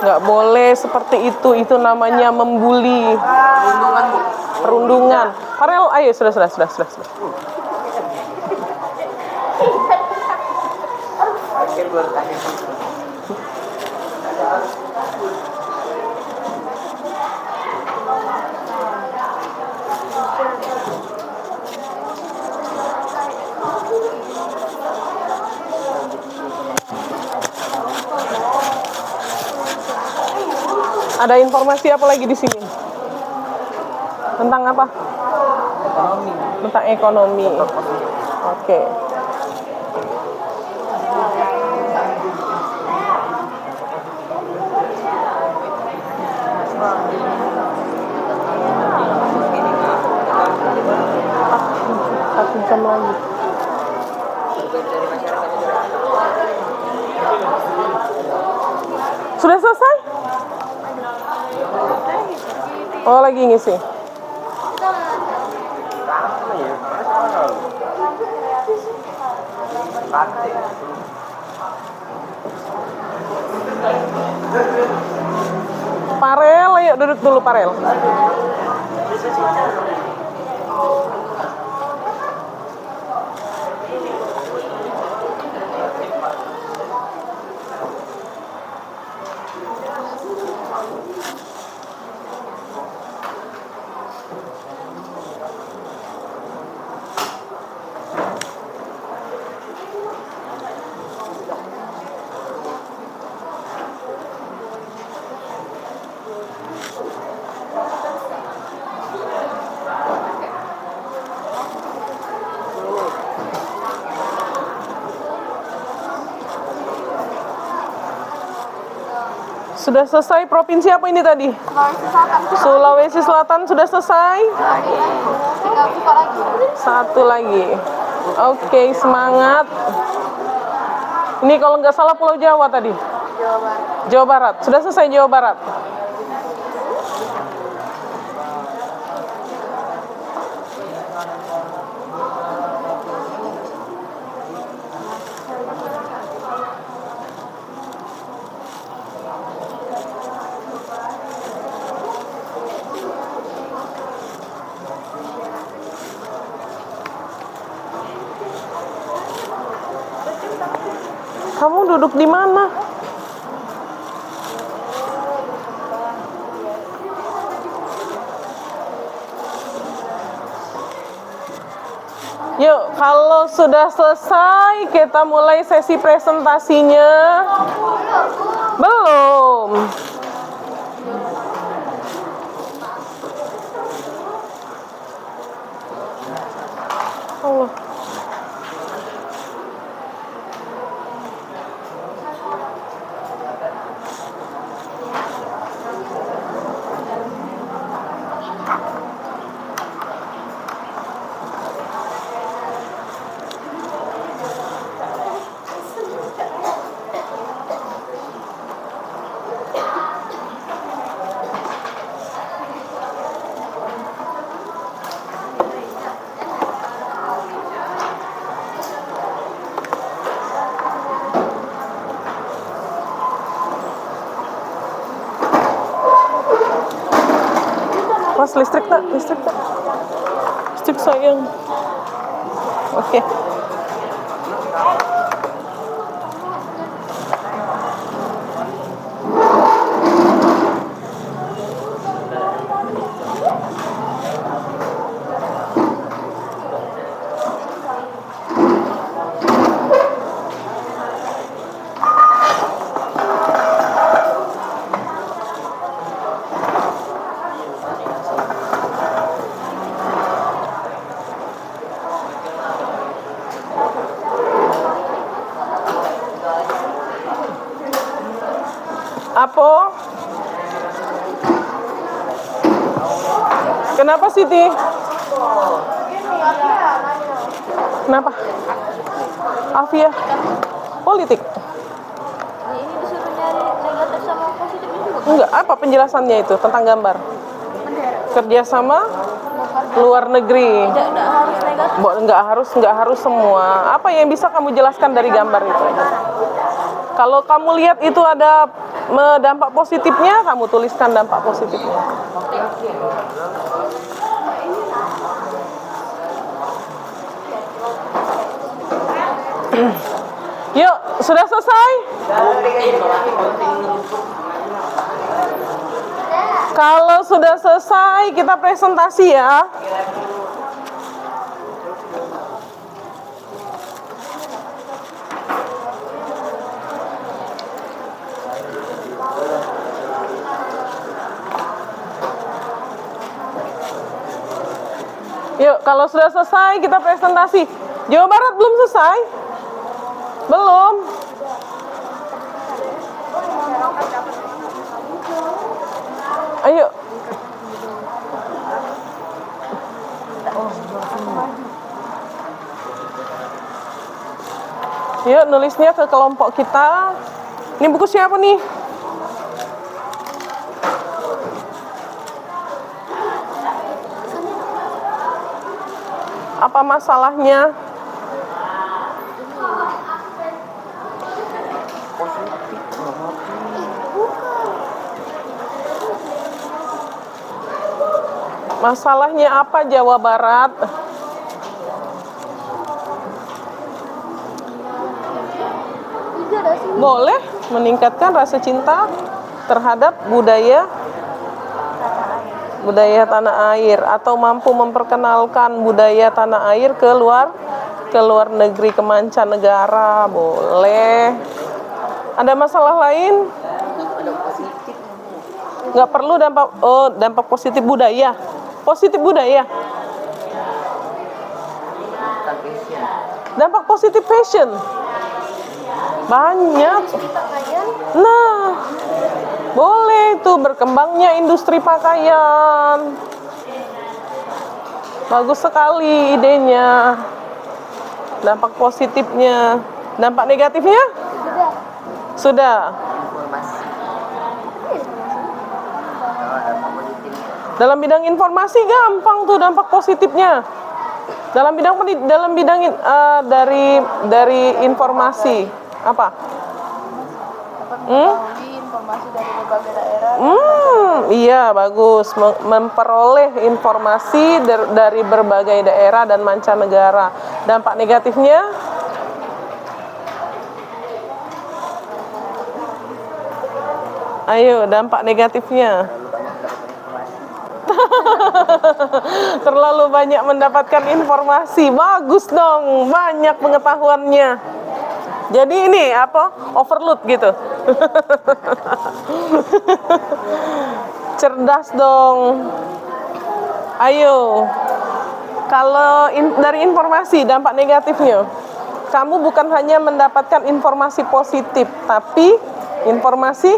Nggak boleh seperti itu namanya membuli. Perundungan. Farel, ayo sudah. Ada informasi apa lagi di sini? Tentang apa? Ekonomi. Tentang ekonomi. Oke. Satu jam lagi. Sudah selesai? Oh, lagi ngisi. Farel, ayo duduk dulu Farel. Sudah selesai provinsi apa ini tadi? Sulawesi Selatan sudah selesai? Tinggal buka lagi. Satu lagi. Oke, semangat. Ini kalau nggak salah Pulau Jawa tadi? Jawa Barat. Sudah selesai Jawa Barat? Kamu duduk di mana? Yuk, kalau sudah selesai, kita mulai sesi presentasinya. Belum. Allah. Mas, listrik tak? Listrik tak? Listrik sayang. Oke. Apa? Kenapa Siti? Kenapa? Afia? Politik? Ini disuruh nyari negatif sama positif juga. Enggak, apa penjelasannya itu tentang gambar? Bendera. Kerjasama luar negeri. Tidak harus negatif. Nggak harus semua. Apa yang bisa kamu jelaskan dari gambar itu? Kalau kamu lihat itu ada dampak positifnya, kamu tuliskan dampak positifnya. Yuk, sudah selesai? Kalau sudah selesai, kita presentasi ya. Yuk, kalau sudah selesai, kita presentasi. Jawa Barat belum selesai? Belum. Ayo. Yuk, nulisnya ke kelompok kita. Ini buku siapa nih? Apa masalahnya? Masalahnya apa Jawa Barat? Boleh meningkatkan rasa cinta terhadap budaya tanah air atau mampu memperkenalkan budaya tanah air ke luar negeri, ke mancanegara. Boleh. Ada masalah lain? Nggak perlu dampak positif budaya. Positif budaya. Dampak positif fashion. Banyak. Nah, boleh tuh berkembangnya industri pakaian. Bagus sekali idenya. Dampak positifnya. Dampak negatifnya? Sudah. Dalam bidang informasi gampang tuh dampak positifnya. Dalam bidang dari informasi apa? Informasi dari berbagai daerah. Iya bagus. Memperoleh informasi dari berbagai daerah dan mancanegara. Dampak negatifnya? Ayo, dampak negatifnya. Terlalu banyak mendapatkan informasi. Bagus dong, banyak pengetahuannya. Jadi ini apa? Overload gitu. Cerdas dong. Ayo. Kalau dari informasi dampak negatifnya, kamu bukan hanya mendapatkan informasi positif, tapi informasi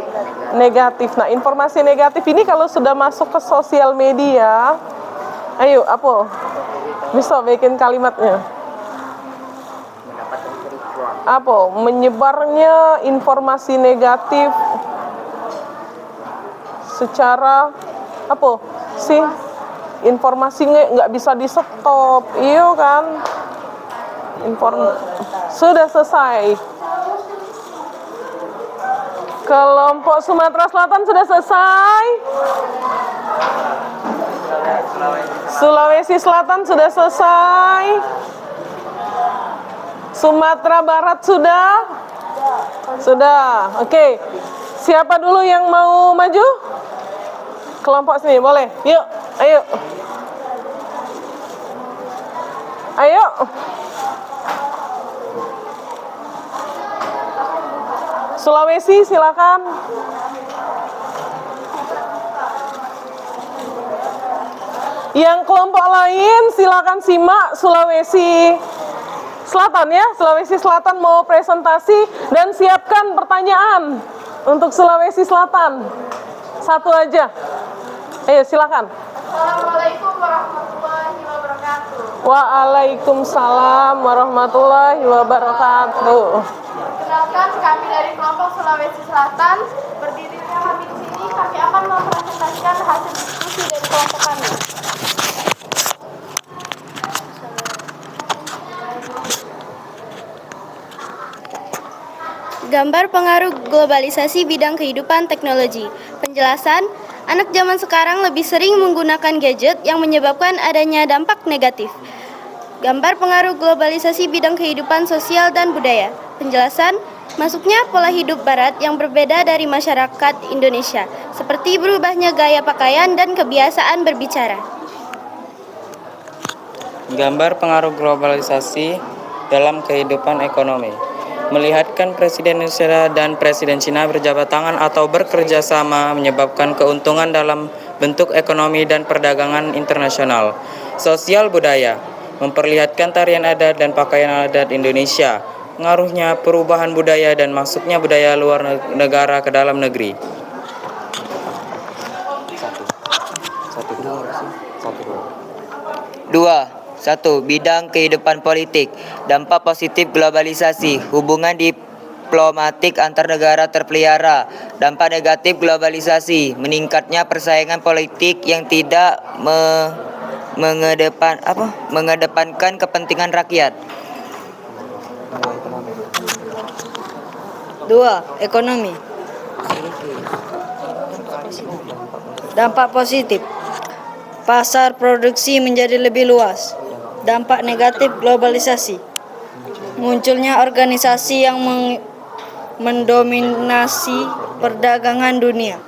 negatif. Nah, informasi negatif ini kalau sudah masuk ke sosial media, ayo, apa? Bisa bikin kalimatnya. Apa? Menyebarnya informasi negatif secara apa sih? Informasi nggak bisa di stop, iya kan? Sudah selesai. Kelompok Sumatera Selatan sudah selesai. Sulawesi Selatan sudah selesai. Sumatera Barat sudah? Sudah. Oke. Siapa dulu yang mau maju? Kelompok sini, boleh. Yuk, ayo. Ayo. Sulawesi silakan. Yang kelompok lain silakan simak Sulawesi Selatan ya. Sulawesi Selatan mau presentasi dan siapkan pertanyaan. Untuk Sulawesi Selatan. Satu aja. Ayo silakan. Assalamualaikum warahmatullahi wabarakatuh. Waalaikumsalam warahmatullahi wabarakatuh. Perkenalkan, kami dari kelompok Sulawesi Selatan. Berdirinya kami di sini, kami akan mempresentasikan hasil diskusi dari kelompok kami. Gambar pengaruh globalisasi bidang kehidupan teknologi. Penjelasan, anak zaman sekarang lebih sering menggunakan gadget yang menyebabkan adanya dampak negatif. Gambar pengaruh globalisasi bidang kehidupan sosial dan budaya. Penjelasan, masuknya pola hidup barat yang berbeda dari masyarakat Indonesia, seperti berubahnya gaya pakaian dan kebiasaan berbicara. Gambar pengaruh globalisasi dalam kehidupan ekonomi. Melihatkan Presiden Indonesia dan Presiden Cina berjabat tangan atau bekerja sama menyebabkan keuntungan dalam bentuk ekonomi dan perdagangan internasional. Sosial budaya, memperlihatkan tarian adat dan pakaian adat Indonesia. Pengaruhnya perubahan budaya dan masuknya budaya luar negara ke dalam negeri. Satu, bidang kehidupan politik. Dampak positif globalisasi. Hubungan diplomatik antar negara terpelihara. Dampak negatif globalisasi. Meningkatnya persaingan politik yang tidak mengedepankan kepentingan rakyat. 2. Ekonomi. Dampak positif. Pasar produksi menjadi lebih luas. Dampak negatif globalisasi. Munculnya organisasi yang mendominasi perdagangan dunia.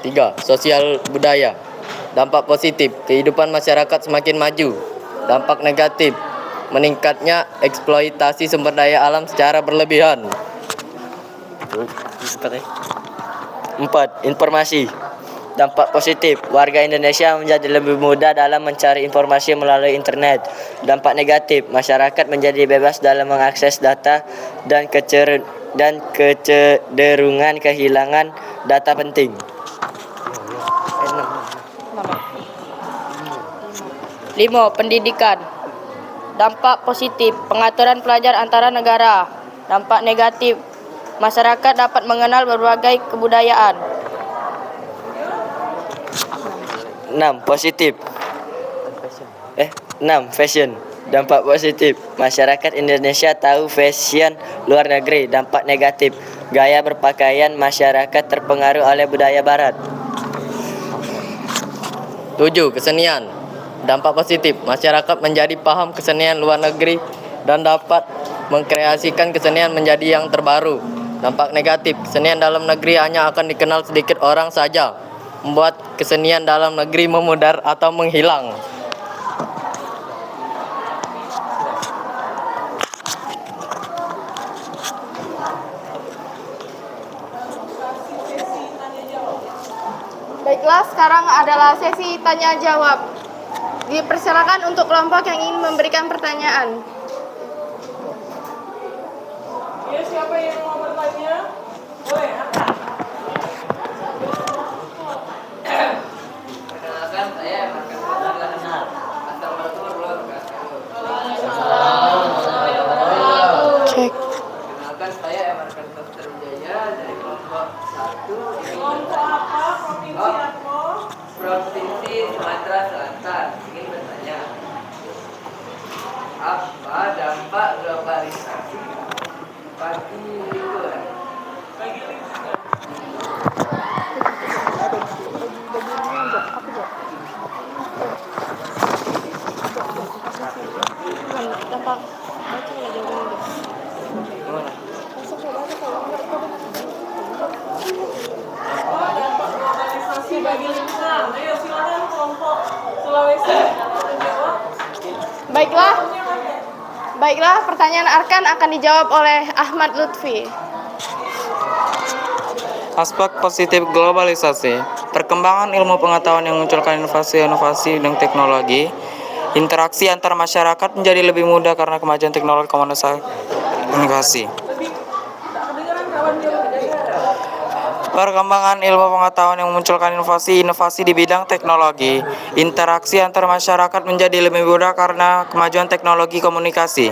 3. Sosial budaya. Dampak positif, kehidupan masyarakat semakin maju. Dampak negatif, meningkatnya eksploitasi sumber daya alam secara berlebihan. 4. Informasi. Dampak positif, warga Indonesia menjadi lebih mudah dalam mencari informasi melalui internet. Dampak negatif, masyarakat menjadi bebas dalam mengakses data dan kecenderungan kehilangan data penting. 5. Pendidikan. Dampak positif, pengaturan pelajar antara negara. Dampak negatif, masyarakat dapat mengenal berbagai kebudayaan. 6. Fashion. Dampak positif, masyarakat Indonesia tahu fashion luar negeri. Dampak negatif, gaya berpakaian masyarakat terpengaruh oleh budaya barat. 7. Kesenian. Dampak positif, masyarakat menjadi paham kesenian luar negeri dan dapat mengkreasikan kesenian menjadi yang terbaru. Dampak negatif, kesenian dalam negeri hanya akan dikenal sedikit orang saja, membuat kesenian dalam negeri memudar atau menghilang. Baiklah, sekarang adalah sesi tanya jawab. Dipersilakan untuk kelompok yang ingin memberikan pertanyaan. Ya, siapa yang mau bertanya? Boleh, angkat. Perkenalkan, saya Markan Asal Cek. Perkenalkan, saya Markan Wijaya dari kelompok 1 di Kelompok apa? Provinsi apa? Provinsi Sumatera Selatan. Ingin bertanya, apa dampak globalisasi bagi lingkungan? Bagi lingkungan. Dampak globalisasi bagi lingkungan. Ayo silakan kelompok Sulawesi menjawab. Baiklah, pertanyaan Arkan akan dijawab oleh Ahmad Lutfi. Aspek positif globalisasi. Perkembangan ilmu pengetahuan yang memunculkan inovasi-inovasi dan teknologi. Interaksi antar masyarakat menjadi lebih mudah karena kemajuan teknologi komunikasi. komunikasi. Perkembangan ilmu pengetahuan yang memunculkan inovasi di bidang teknologi. Interaksi antar masyarakat menjadi lebih mudah karena kemajuan teknologi komunikasi.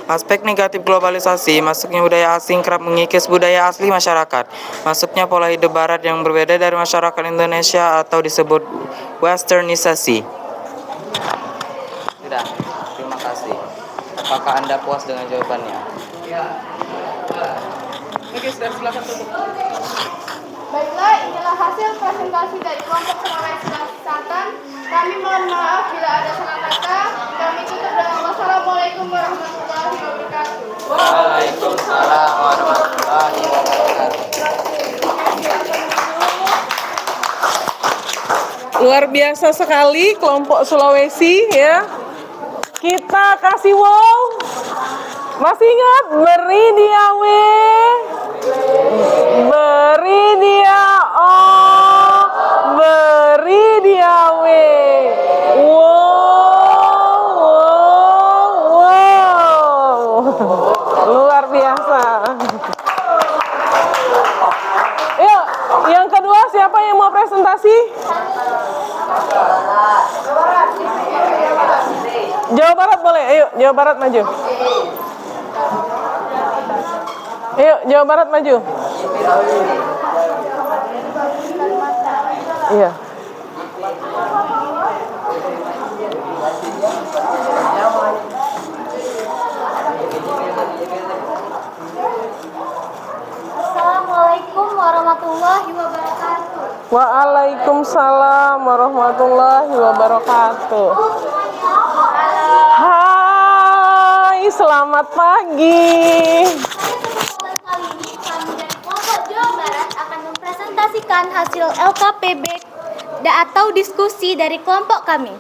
Aspek negatif globalisasi, masuknya budaya asing kerap mengikis budaya asli masyarakat. Masuknya pola hidup barat yang berbeda dari masyarakat Indonesia atau disebut westernisasi. Sudah, terima kasih. Apakah Anda puas dengan jawabannya? Oke, sudah silakan tutup. Baiklah, inilah hasil presentasi dari kelompok Sulawesi Selatan. Kami mohon maaf bila ada salah kata. Kami tutup dengan wassalamualaikum warahmatullahi wabarakatuh. Waalaikumsalam warahmatullahi wabarakatuh. Luar biasa sekali kelompok Sulawesi ya. Kita kasih wow. Masih ingat? Beri dia we. Beri dia oh. Beri dia we. Wow. Luar biasa. Yuk, yang kedua siapa yang mau presentasi? Jawa Barat boleh, ayo Jawa Barat maju. Ayo Jawa Barat maju. Iya. Assalamualaikum warahmatullahi wabarakatuh. Waalaikumsalam warahmatullahi wabarakatuh. Hai, selamat pagi. Kali ini kami dari kelompok Jawa Barat akan mempresentasikan hasil LKPB atau diskusi dari kelompok kami.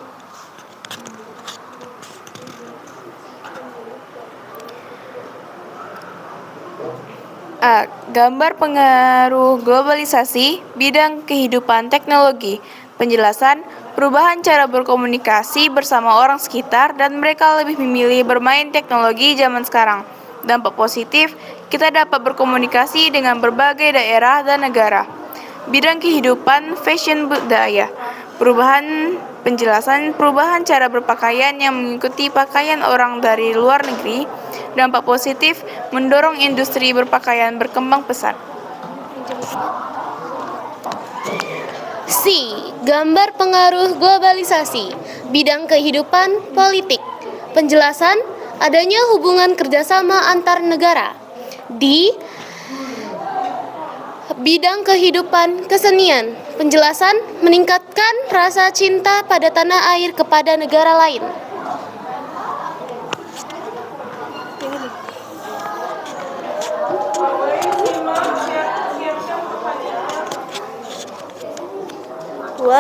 A. Gambar pengaruh globalisasi, bidang kehidupan teknologi. Penjelasan, perubahan cara berkomunikasi bersama orang sekitar dan mereka lebih memilih bermain teknologi zaman sekarang. Dampak positif, kita dapat berkomunikasi dengan berbagai daerah dan negara. Bidang kehidupan, fashion, budaya. Penjelasan perubahan cara berpakaian yang mengikuti pakaian orang dari luar negeri. Dampak positif, mendorong industri berpakaian berkembang pesat. C. Gambar pengaruh globalisasi, bidang kehidupan politik. Penjelasan, adanya hubungan kerjasama antar negara. D. Bidang kehidupan kesenian. Penjelasan, meningkatkan rasa cinta pada tanah air kepada negara lain.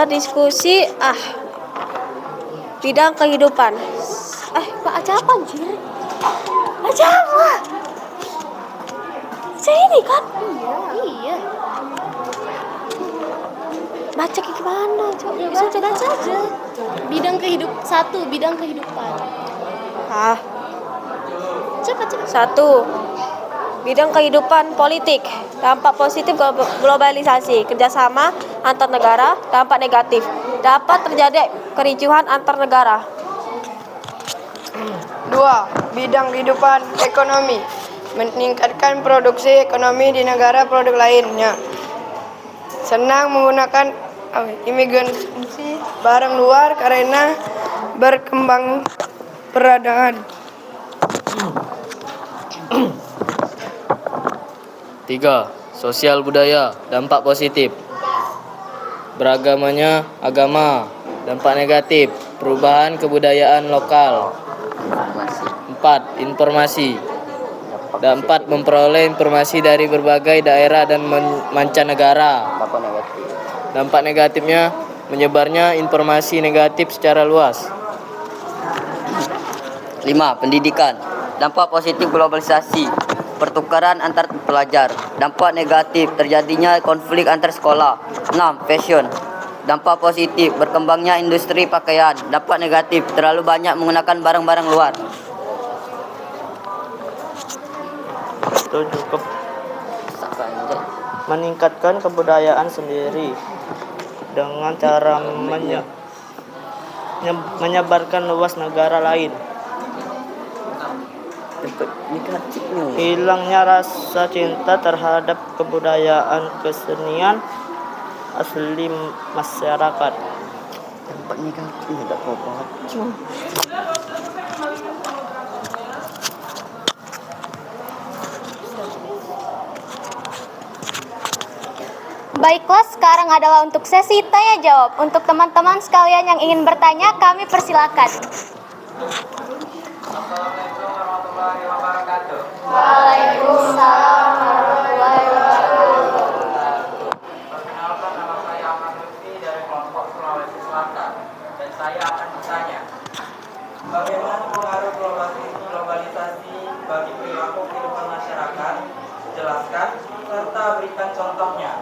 Diskusi bidang kehidupan. Pak aja apa anjir? Aja apa? Aja ini kan? Iya. Baca kayak gimana? Bisa baca aja. Bidang kehidupan. Cepat. 1. Bidang kehidupan politik. Dampak positif globalisasi, kerjasama antar negara. Dampak negatif, dapat terjadi kericuhan antar negara. 2. Bidang kehidupan ekonomi, meningkatkan produksi ekonomi di negara produk lainnya. Senang menggunakan imigrasi barang luar karena berkembang peradaban. 3. Sosial budaya, dampak positif. Beragamanya agama, dampak negatif, perubahan kebudayaan lokal. 4. Informasi. Dapat memperoleh informasi dari berbagai daerah dan mancanegara. Dampak negatifnya, menyebarnya informasi negatif secara luas. 5. Pendidikan. Dampak positif globalisasi, pertukaran antar pelajar. Dampak negatif, terjadinya konflik antar sekolah. 6. Fashion. Dampak positif, berkembangnya industri pakaian. Dampak negatif, terlalu banyak menggunakan barang-barang luar. itu cukup meningkatkan kebudayaan sendiri dengan cara menyebarkan luas negara lain. Hilangnya rasa cinta terhadap kebudayaan kesenian asli masyarakat. Baiklah, sekarang adalah untuk sesi tanya jawab. Untuk teman-teman sekalian yang ingin bertanya, kami persilakan. Assalamualaikum warahmatullahi wabarakatuh. Waalaikumsalam warahmatullahi wabarakatuh. Perkenalkan, nama saya Ahmad Lutfi dari kelompok Sulawesi Selatan, dan saya akan bertanya, bagaimana pengaruh globalisasi bagi perilaku kehidupan masyarakat? Jelaskan serta berikan contohnya.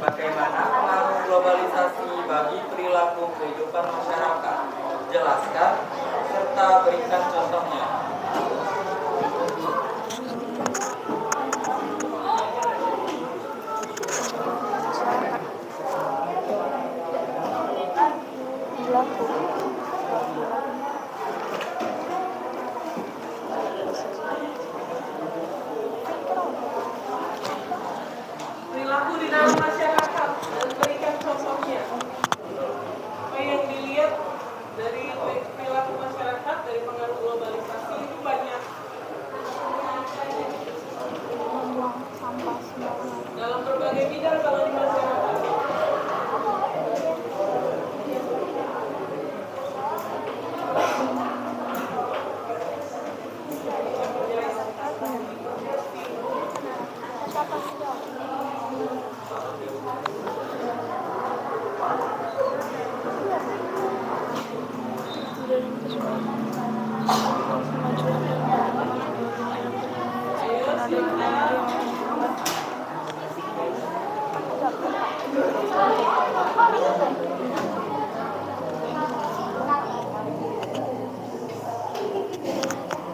Bagaimana pengaruh globalisasi bagi perilaku kehidupan masyarakat? Jelaskan serta berikan contohnya. Perilaku di dalam masyarakat dan berikan contohnya. Apa yang dilihat dari perilaku masyarakat dari pengaruh globalisasi itu banyak. Dalam berbagai bidang kalau di masyarakat.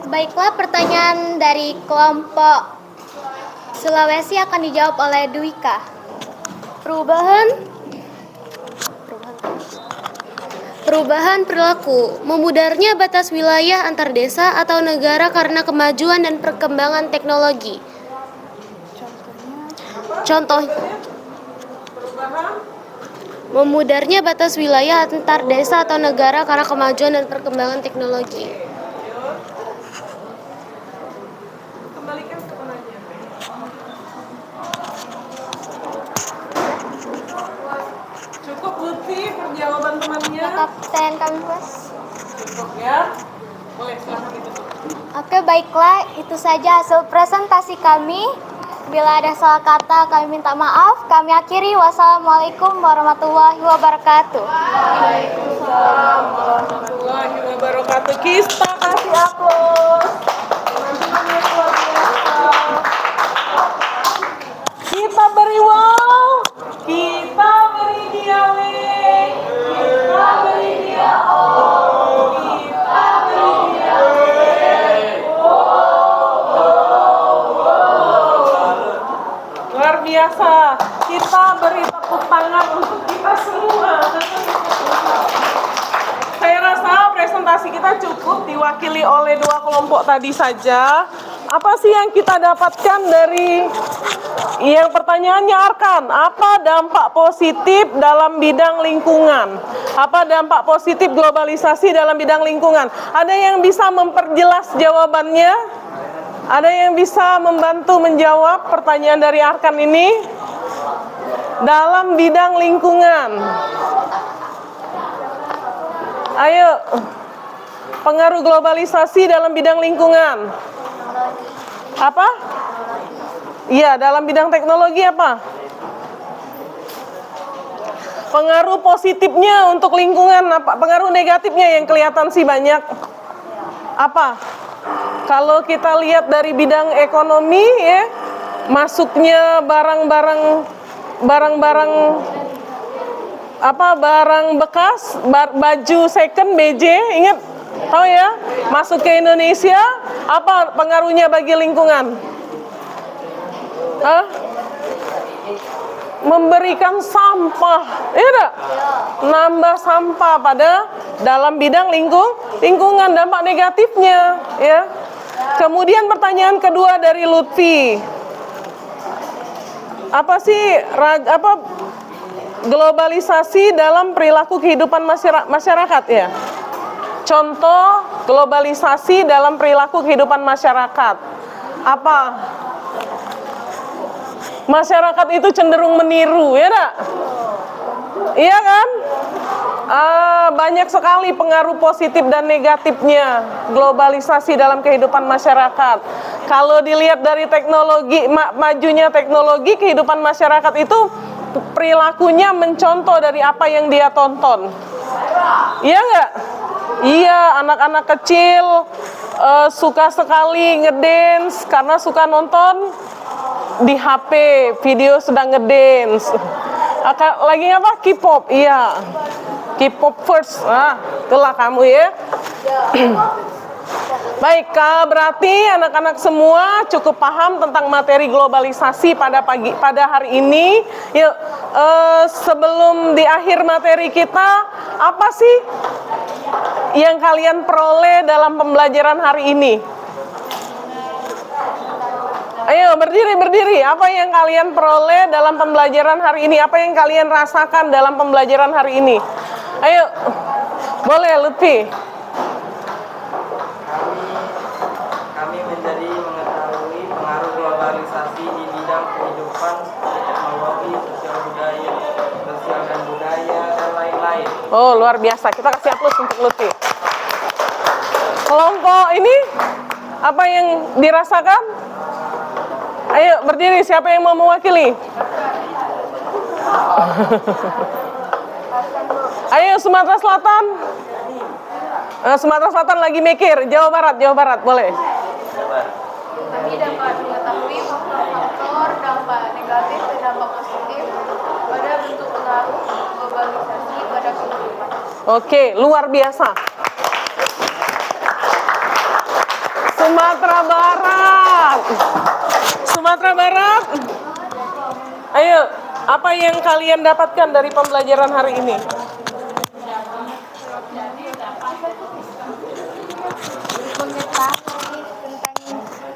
Baiklah, pertanyaan dari kelompok Sulawesi akan dijawab oleh Dwika. Perubahan perilaku, memudarnya batas wilayah antar desa atau negara karena kemajuan dan perkembangan teknologi. Contoh, memudarnya batas wilayah antar desa atau negara karena kemajuan dan perkembangan teknologi. Kembalikan ke penanya. Cukup Lutfi jawaban temannya. Kapten kami bos. Cukup ya. Boleh silahkan ditutup. Oke, baiklah, itu saja hasil presentasi kami. Bila ada salah kata, kami minta maaf. Kami akhiri. Wassalamualaikum warahmatullahi wabarakatuh. Waalaikumsalam warahmatullahi wabarakatuh. Kita kasih aplaus. Teman-teman yang luar biasa. Kita beri wow. Kita beri dia W. Kita beri dia O. Kita beri dia W. Luar biasa. Kita beri tepuk tangan untuk kita semua. Saya rasa presentasi kita cukup diwakili oleh dua kelompok tadi saja. Apa sih yang kita dapatkan dari yang pertanyaannya Arkan? Apa dampak positif dalam bidang lingkungan? Apa dampak positif globalisasi dalam bidang lingkungan? Ada yang bisa memperjelas jawabannya? Ada yang bisa membantu menjawab pertanyaan dari Arkan ini? Dalam bidang lingkungan. Ayo. Pengaruh globalisasi dalam bidang lingkungan. Apa? Iya, dalam bidang teknologi apa? Pengaruh positifnya untuk lingkungan apa? Pengaruh negatifnya yang kelihatan sih banyak. Apa? Kalau kita lihat dari bidang ekonomi ya, masuknya barang-barang barang bekas, baju second BJ, ingat? Tahu ya? Masuk ke Indonesia, apa pengaruhnya bagi lingkungan? Hah? Memberikan sampah, ya enggak? Nambah sampah pada dalam bidang lingkungan, dampak negatifnya, ya. Kemudian pertanyaan kedua dari Lutfi. Apa sih globalisasi dalam perilaku kehidupan masyarakat ya? Contoh globalisasi dalam perilaku kehidupan masyarakat. Apa? Masyarakat itu cenderung meniru, ya enggak? Iya kan? Banyak sekali pengaruh positif dan negatifnya globalisasi dalam kehidupan masyarakat. Kalau dilihat dari teknologi, majunya teknologi, kehidupan masyarakat itu perilakunya mencontoh dari apa yang dia tonton. Iya nggak? Iya, anak-anak kecil suka sekali ngedance karena suka nonton di HP, video sedang ngedance. Lagi apa? K-pop, iya. K-pop first. Nah, itulah kamu ya. Baik, berarti anak-anak semua cukup paham tentang materi globalisasi pada hari ini. Yuk, sebelum di akhir materi kita, apa sih yang kalian peroleh dalam pembelajaran hari ini? Ayo berdiri. Apa yang kalian peroleh dalam pembelajaran hari ini? Apa yang kalian rasakan dalam pembelajaran hari ini? Ayo, boleh Lutfi. Kami menjadi mengetahui pengaruh globalisasi di bidang kehidupan, teknologi, sosial dan budaya, dan lain-lain. Oh, luar biasa. Kita kasih aplaus untuk Lutfi. Kelompok ini, apa yang dirasakan? Ayo berdiri, siapa yang mau mewakili? Ayo Sumatera Selatan. Sumatera Selatan lagi mikir. Jawa Barat, boleh. Kami dapat mengetahui faktor-faktor dampak negatif dan dampak positif pada bentuk pengaruh globalisasi pada kehidupan. Oke, luar biasa. Sumatera Barat. Ayo, apa yang kalian dapatkan dari pembelajaran hari ini? Mengetahui tentang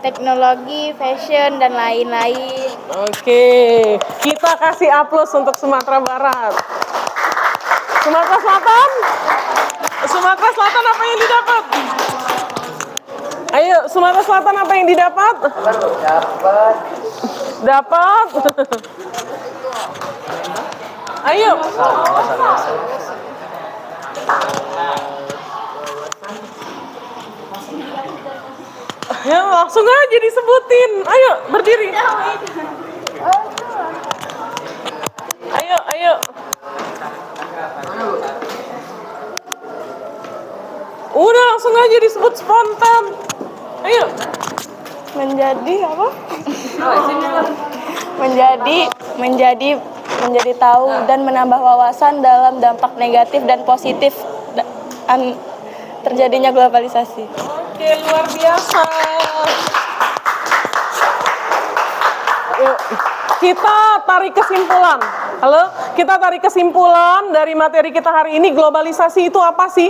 teknologi, fashion, dan lain-lain. Oke, kita kasih aplaus untuk Sumatera Barat. Sumatera Selatan apa yang didapat? Ayo, Sumatera Selatan apa yang didapat? Dapat. Ayo. Ya, langsung aja disebutin. Ayo, berdiri. Ayo. Udah langsung aja disebut spontan. Ayo. Menjadi apa? menjadi tahu dan menambah wawasan dalam dampak negatif dan positif terjadinya globalisasi. Oke, luar biasa. Yuk, kita tarik kesimpulan. Halo, kita tarik kesimpulan dari materi kita hari ini. Globalisasi itu apa sih?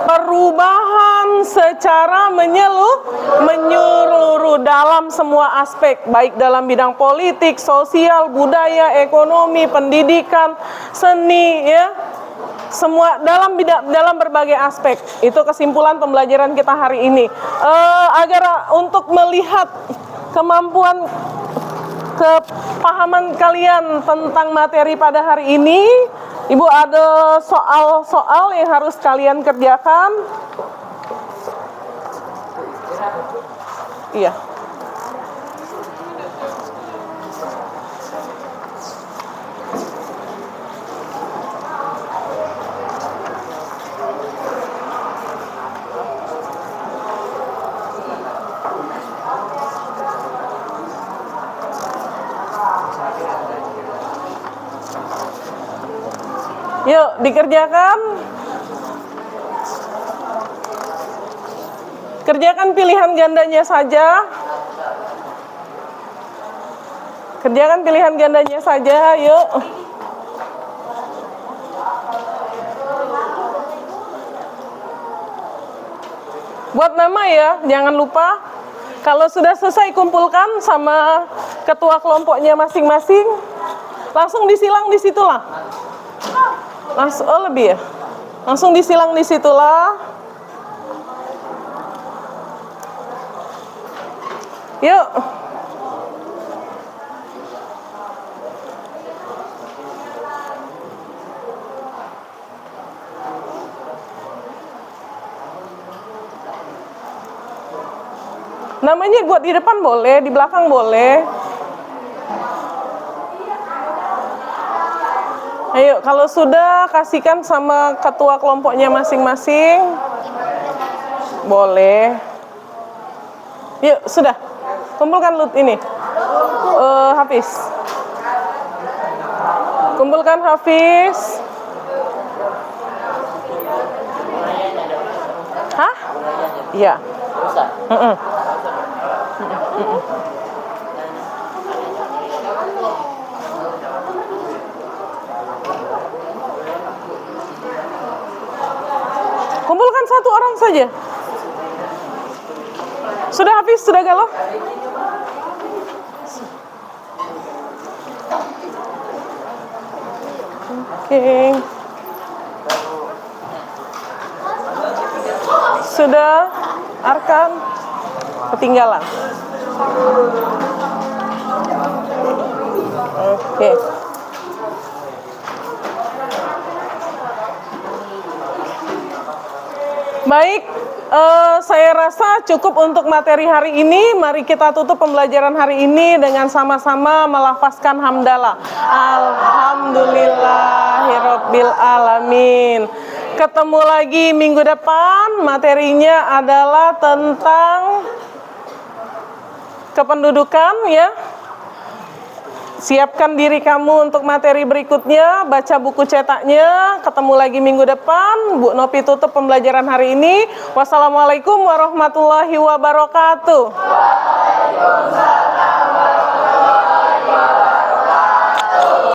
Perubahan secara menyeluruh dalam semua aspek, baik dalam bidang politik, sosial, budaya, ekonomi, pendidikan, seni, ya, semua dalam berbagai aspek. Itu kesimpulan pembelajaran kita hari ini. Agar untuk melihat kemampuan kepahaman kalian tentang materi pada hari ini, Ibu ada soal-soal yang harus kalian kerjakan. Iya. Yuk, dikerjakan. Kerjakan pilihan gandanya saja. Kerjakan pilihan gandanya saja, yuk. Buat nama ya, jangan lupa. Kalau sudah selesai kumpulkan sama ketua kelompoknya masing-masing. Langsung disilang di situlah. Langsung, oh lebih ya. Langsung disilang di situlah. Yuk. Namanya buat di depan boleh, di belakang boleh. Ayo, kalau sudah kasihkan sama ketua kelompoknya masing-masing. Boleh. Yuk, sudah. Kumpulkan ini. Hafiz. Kumpulkan Hafiz. Hah? Iya. Kumpulkan satu orang saja. Sudah Hafiz, sudah galau? Oke. Sudah, Arkan ketinggalan. Oke. Baik, saya rasa cukup untuk materi hari ini. Mari kita tutup pembelajaran hari ini dengan sama-sama melafazkan hamdalah. Alhamdulillahirabbil alamin. Ketemu lagi minggu depan. Materinya adalah tentang kependudukan ya. Siapkan diri kamu untuk materi berikutnya, baca buku cetaknya. Ketemu lagi minggu depan. Bu Nopi tutup pembelajaran hari ini. Wassalamualaikum warahmatullahi wabarakatuh.